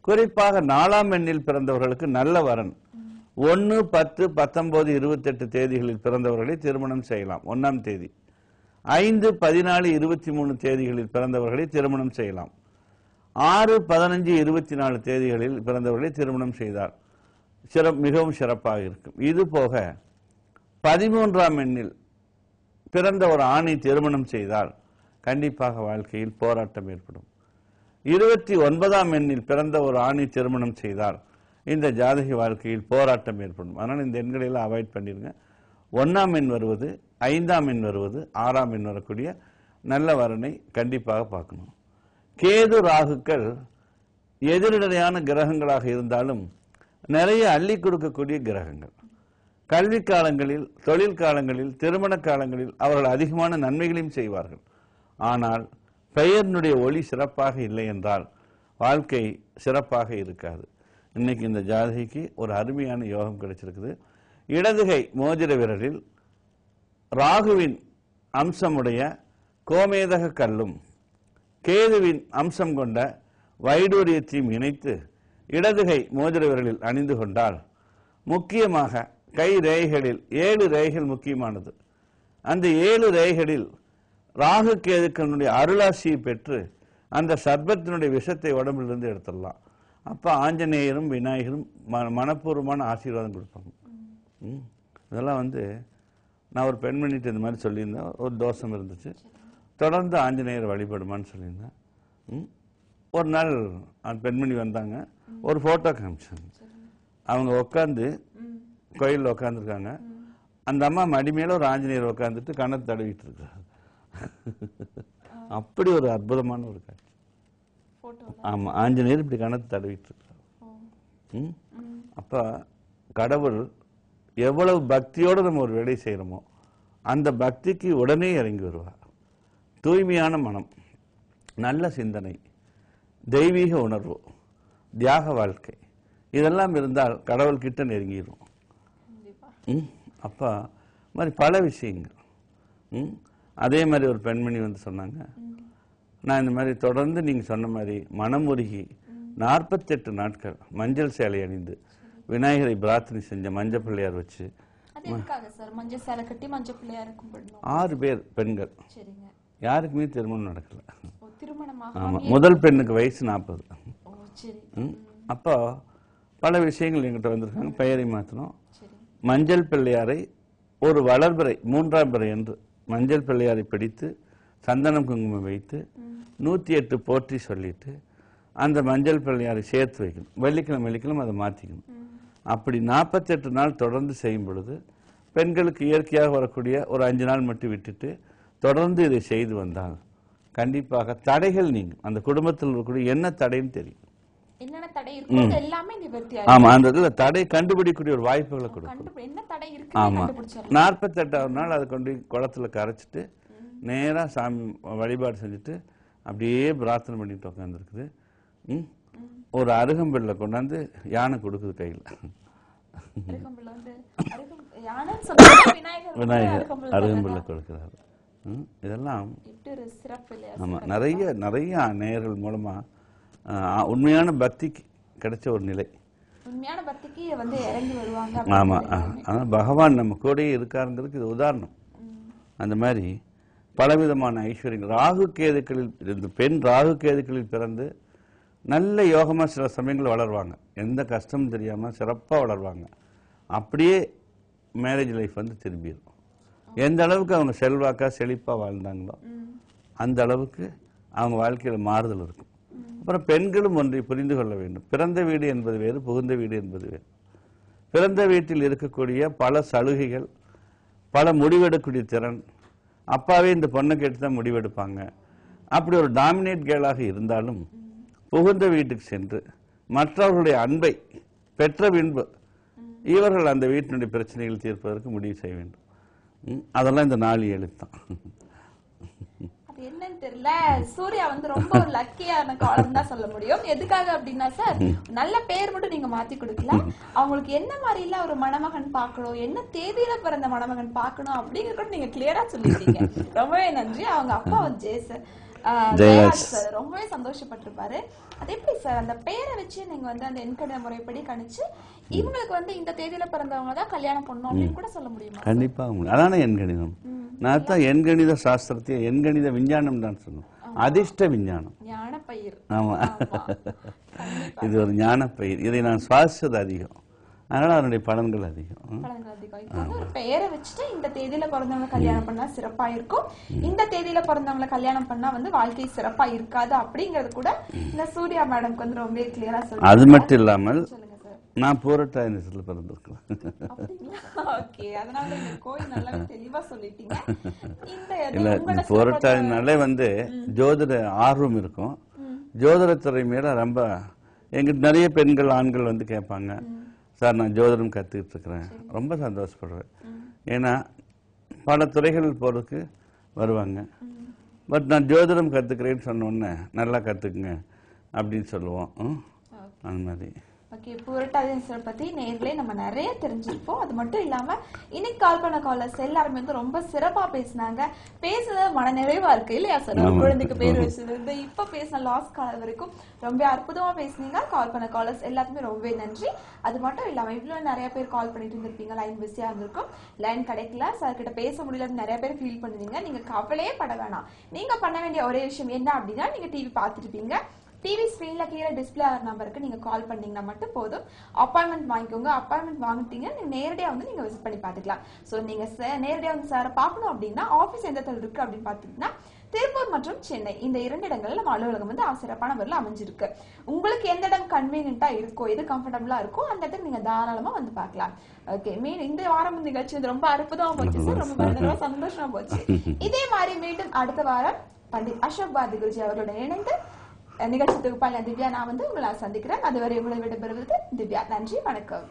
குறிப்பாக 4ஆம் எண்ணில் பிறந்தவர்களுக்கு நல்ல வரன் 1, 10, 19, 28 தேதிகளில் பிறந்தவர்களை திருமணம் செய்யலாம். 1ஆம் தேதி 5, 14, 23 தேதிகளில் பிறந்தவர்களை திருமணம் செய்யலாம். 6, 15, 24 தேதிகளில் பிறந்தவர்களை திருமணம் செய்தால் மிகவும் சிறப்பாக இருக்கும். இது போக 13ஆம் எண்ணில் பிறந்த ஒரு ஆணை திருமணம் செய்தால் கண்டிப்பாக வாழ்க்கையில் போராட்டம் ஏற்படும். 29ஆம் எண்ணில் பிறந்த ஒரு ஆணை திருமணம் செய்தால் இந்த ஜாதகி வாழ்க்கையில் போராட்டம் ஏற்படும். அதனால் இந்த எண்களை எல்லாம் அவாய்ட் பண்ணிருங்க. 1ஆம் எண் வருவது, 5ஆம் எண் வருவது, 6ஆம் எண் வரக்கூடிய நல்ல வரனை கண்டிப்பாக பார்க்கணும். கேது ராகுக்கள் எதிரிடையான கிரகங்களாக இருந்தாலும் நிறைய அள்ளி கொடுக்கக்கூடிய கிரகங்கள். கல்வி காலங்களில், தொழில் காலங்களில், திருமண காலங்களில் அவர்கள் அதிகமான நன்மைகளையும் செய்வார்கள். ஆனால் பெயரினுடைய ஒளி சிறப்பாக இல்லை என்றால் வாழ்க்கை சிறப்பாக இருக்காது. இன்னைக்கு இந்த ஜாதகிக்கு ஒரு அருமையான யோகம் கிடைச்சிருக்குது. இடதுகை மோதிர விரலில் ராகுவின் அம்சமுடைய கோமேதக கல்லும் கேதுவின் அம்சம் கொண்ட வைடூரியத்தையும் இணைத்து இடதுகை மோதிர விரலில் அணிந்து கொண்டால், முக்கியமாக கை ரேகைகளில் 7 ரேகைகள் முக்கியமானது. அந்த 7 ரேகைகளில் ராகு கேதுக்களுடைய அருளாசியை பெற்று அந்த சர்பத்தினுடைய விஷத்தை உடம்பிலிருந்து எடுத்துடலாம். அப்ப ஆஞ்சநேயரும் விநாயகரும் மனப்பூர்வமான ஆசீர்வாதம் கொடுப்பாங்க. இதெல்லாம் நான் ஒரு பெண்மணிட்டு இந்த மாதிரி சொல்லியிருந்தேன். ஒரு தோஷம் இருந்துச்சு, தொடர்ந்து ஆஞ்சநேயர் வழிபடுமான்னு சொல்லியிருந்தேன். ஒரு நாள் அந்த பெண்மணி வந்தாங்க, ஒரு போட்டோ காமிச்சாங்க. அவங்க உட்காந்து கோயிலில் உட்காந்துருக்காங்க. அந்த அம்மா மடி மேல ஒரு ஆஞ்சநேயர் உட்காந்துட்டு கணத்தை தடவிட்டு இருக்காரு. அப்படி ஒரு அற்புதமான ஒரு காட்சி. ஆமா, ஆஞ்சநேயர் இப்படி கணத்தை தடவிட்டு இருக்காரு. அப்ப கடவுள் எவ்வளவு பக்தியோடு நம்ம ஒரு வேலை செய்யறோமோ அந்த பக்திக்கு உடனே இறங்கி வருவார். தூய்மையான மனம், நல்ல சிந்தனை, தெய்வீக உணர்வு, தியாக வாழ்க்கை இதெல்லாம் இருந்தால் கடவுள் கிட்ட நெருங்கிடும். அப்ப மாதிரி பல விஷயங்கள். அதே மாதிரி ஒரு பெண்மணி சொன்னாங்க, நான் இந்த மாதிரி தொடர்ந்து நீங்க சொன்ன மாதிரி மனமுருகி 48 நாட்கள் மஞ்சள் சேலை அணிந்து விநாயகரை பிரார்த்தனை செஞ்ச மஞ்சள் பிள்ளையார் வச்சு 6 பேர் பெண்கள், யாருக்குமே திருமணம் நடக்கல. ஆமா, முதல் பெண்ணுக்கு வயசு 40. அப்போ பல விஷயங்கள் எங்கிட்ட வந்திருக்காங்க. பெயரை மாற்றணும். மஞ்சள் பிள்ளையாரை ஒரு வளர்பிறை 3ஆம் பிறை என்று மஞ்சள் பிள்ளையாரை பிடித்து சந்தனம் குங்குமம் வைத்து 108 போற்றி சொல்லிட்டு அந்த மஞ்சள் பிள்ளையாரை சேர்த்து வைக்கணும். வெள்ளிக்கிழமை அதை மாற்றிக்கணும். அப்படி 48 நாள் தொடர்ந்து செய்யும் பொழுது பெண்களுக்கு இயற்கையாக வரக்கூடிய ஒரு 5 நாள் மட்டும் விட்டுட்டு தொடர்ந்து இதை செய்து வந்தால் கண்டிப்பாக தடைகள் நீங்கும். அந்த குடும்பத்தில் இருக்கக்கூடிய என்ன தடைன்னு தெரியும். என்னென்ன தடை இருக்கோ எல்லாமே நிவர்த்தி ஆகும். ஆமா, அந்த இடத்துல தடை கண்டுபிடிக்கக்கூடிய ஒரு வாய்ப்புகளை கொடுக்கும். என்ன தடை இருக்கு ஆமா, கண்டுபிடிச்சிடலாம். 48வது நாள் அதை கொண்டு குளத்துல கரைச்சிட்டு நேரா சாமி வழிபாடு செஞ்சுட்டு அப்படியே பிரார்த்தனை பண்ணிட்டு உட்காந்துருக்குது. ஒரு அருகம்பில்ல கொண்டாந்து யானை கொடுக்குது கையில். விநாயகர் அருகம்பில்ல கொடுக்கிறாரு. இதெல்லாம் ஆமா, நிறைய நிறைய நேயர்கள் மூலமா உண்மையான பக்திக்கு கிடைச்ச ஒரு நிலை. உண்மையான பக்திக்கு வந்து இறங்கி வருவாங்க. ஆமா, ஆனா பகவான் நம்ம கூடயே இருக்காருங்கிறதுக்கு இது உதாரணம். அந்த மாதிரி பலவிதமான ஐஸ்வர்யங்கள் ராகு கேதுக்களில் இந்த பெண் ராகு கேதுக்களில் பிறந்து நல்ல யோகமா சில சமயங்கள் வளருவாங்க. எந்த கஷ்டமும் தெரியாம சிறப்பா வளருவாங்க. அப்படியே மேரேஜ் லைஃப் வந்து திரும்பிடும். எந்த அளவுக்கு அவங்க செல்வாக்கா செழிப்பா வாழ்ந்தாங்களோ அந்த அளவுக்கு அவங்க வாழ்க்கையில மாறுதல் இருக்கும். அப்புறம் பெண்களும் ஒன்றை புரிந்து கொள்ள வேண்டும். பிறந்த வீடு என்பது வேறு, புகுந்த வீடு என்பது வேறு. பிறந்த வீட்டில் இருக்கக்கூடிய பல சலுகைகள், பல முடிவெடுக்கக்கூடிய திறன், அப்பாவே இந்த பொண்ணை கேட்டு தான் முடிவெடுப்பாங்க. அப்படி ஒரு டாமினேட் கேர்ளாக இருந்தாலும் புகுந்த வீட்டுக்கு சென்று மற்றவர்களுடைய அன்பை பெற்ற பின்பு இவர்கள் அந்த வீட்டினுடைய பிரச்சனைகள் தீர்ப்பதற்கு முடிவு செய்ய வேண்டும். அதெல்லாம் இந்த 4 எழுத்தான். அது என்னன்னு தெரியல. சூர்யா வந்து ரொம்ப ஒரு லக்கியான காலம் தான் சொல்ல முடியும். எதுக்காக அப்படின்னா சார், நல்ல பேர் மட்டும் நீங்க மாத்தி கொடுக்கல, அவங்களுக்கு என்ன மாதிரி இல்ல ஒரு மணமகன் பாக்கணும், என்ன தேதியில பிறந்த மணமகன் பாக்கணும் அப்படிங்கறது நீங்க கிளியரா சொல்லிட்டீங்க. ரொம்பவே நன்றி. அவங்க அப்பா வந்து ஜெயராஜ் சார் ரொம்பவே சந்தோஷப்பட்டிருப்பாரு. அது எப்படி சார் அந்த பேரை வச்சு நீங்க வந்து அந்த எண்கணித முறைப்படி கணிச்சு இவங்களுக்கு வந்து இந்த தேதியில பிறந்தவங்க தான் கல்யாணம் பண்ணணும் அப்படின்னு கூட சொல்ல முடியுமா? கண்டிப்பா. அதான எண்கணிதம். நான் தான் எண்கணித சாஸ்திரத்தை எண்கணித விஞ்ஞானம் தான் சொன்னோம். அதிர்ஷ்ட விஞ்ஞானம், ஞானப்பயிர். ஆமா, இது ஒரு ஞானப்பயிர். இதை நான் சுவாசிச்சது அதிகம், அதனால அதனுடைய பலன்கள் அதிகம். ஒரு பெயரை வச்சுட்டு இந்த தேதியில பிறந்தவங்க கல்யாணம் பண்ணா சிறப்பா இருக்கும், இந்த தேதியில பிறந்தவங்களை கல்யாணம் பண்ணா வந்து வாழ்க்கை சிறப்பா இருக்காது அப்படிங்கறது கூட இந்த சூர்யா மேடம்க்கு வந்து ரொம்ப கிளியரா சொல்லுங்க. அது மட்டும் இல்லாமல் நான் பூரட்டாதி நட்சத்திரத்துல பிறந்திருக்கேன். இல்ல, பூரட்டாதினாலே வந்து ஜோதிட ஆர்வம் இருக்கும். ஜோதிடத்துறை மேல ரொம்ப எங்கிட்ட நிறைய பெண்கள் ஆண்கள் வந்து கேட்பாங்க, சார் நான் ஜோதிடம் கற்றுக்கிட்டு இருக்கிறேன். ரொம்ப சந்தோஷப்படுவேன். ஏன்னா பல துறைகள் போறதுக்கு வருவாங்க. பட் நான் ஜோதிடம் கற்றுக்கிறேன்னு சொன்ன உடனே நல்லா கற்றுக்குங்க அப்படின்னு சொல்லுவோம். அந்த மாதிரி ஓகே, புரட்டாதி பத்தி நேர்களே நம்ம நிறைய தெரிஞ்சிருப்போம். அது மட்டும் இல்லாம இன்னைக்கு கால் பண்ண காலர்ஸ் எல்லாருமே வந்து ரொம்ப சிறப்பா பேசினாங்க. பேசுறது மன நிறைவா இருக்கு இல்லையா சார்? குழந்தைக்கு பேர் வச்சிருந்து இப்ப பேசின லாஸ்ட் காலர் வரைக்கும் ரொம்ப அற்புதமா பேசுனீங்க. கால் பண்ண காலர்ஸ் எல்லாத்துக்குமே ரொம்பவே நன்றி. அது மட்டும் இல்லாம இவ்வளவு நிறைய பேர் கால் பண்ணிட்டு இருந்திருப்பீங்க, லைன் பிஸியா இருந்திருக்கும், லைன் கிடைக்கல, சார் கிட்ட பேச முடியலன்னு நிறைய பேர் ஃபீல் பண்ணுவீங்க. நீங்க கவலையே பட வேணாம். நீங்க பண்ண வேண்டிய ஒரே விஷயம் என்ன அப்படின்னா, நீங்க டிவி பார்த்துருப்பீங்க, டிவி ஸ்கிரீன்ல கீழே டிஸ்பிளே ஆகிற நம்பருக்கு நீங்க கால் பண்ணீங்கன்னா மட்டும் போதும். அப்பாயின்மெண்ட் வாங்கிக்கோங்க. அப்பாயின்மெண்ட் வாங்கிட்டீங்கன்னா நீங்க நேரடியா வந்து நீங்க விசிட் பண்ணி பாத்துக்கலாம். சோ நீங்க நேரடியா வந்து சார் பார்க்கணும் அப்படின்னா ஆபீஸ் எந்த இடத்துல இருக்கு அப்படின்னு பாத்தீங்கன்னா திருப்பூர் மற்றும் சென்னை இந்த 2 இடங்கள்ல நம்ம அலுவலகம் வந்து சிறப்பான முறையில் அமைஞ்சிருக்கு. உங்களுக்கு எந்த இடம் கன்வீனியன்ட்டா இருக்கோ, எது கம்ஃபர்டபுளா இருக்கோ அந்த இடத்துக்கு நீங்க தாராளமா வந்து பாக்கலாம். ஓகே, இந்த வாரம் நிகழ்ச்சி வந்து ரொம்ப அற்புதமா போச்சு சார், ரொம்ப சந்தோஷமா போச்சு. இதே மாதிரி மீண்டும் அடுத்த வாரம் பண்டிட் அசோக் பாரதி குருஜி அவர்களுடன் இணைந்து நிகழ்ச்சி தொகுப்பாளர் திவ்யா நான் வந்து உங்களை சந்திக்கிறேன். அதுவரை உங்களை விடைபெறுவது திவ்யா. நன்றி, வணக்கம்.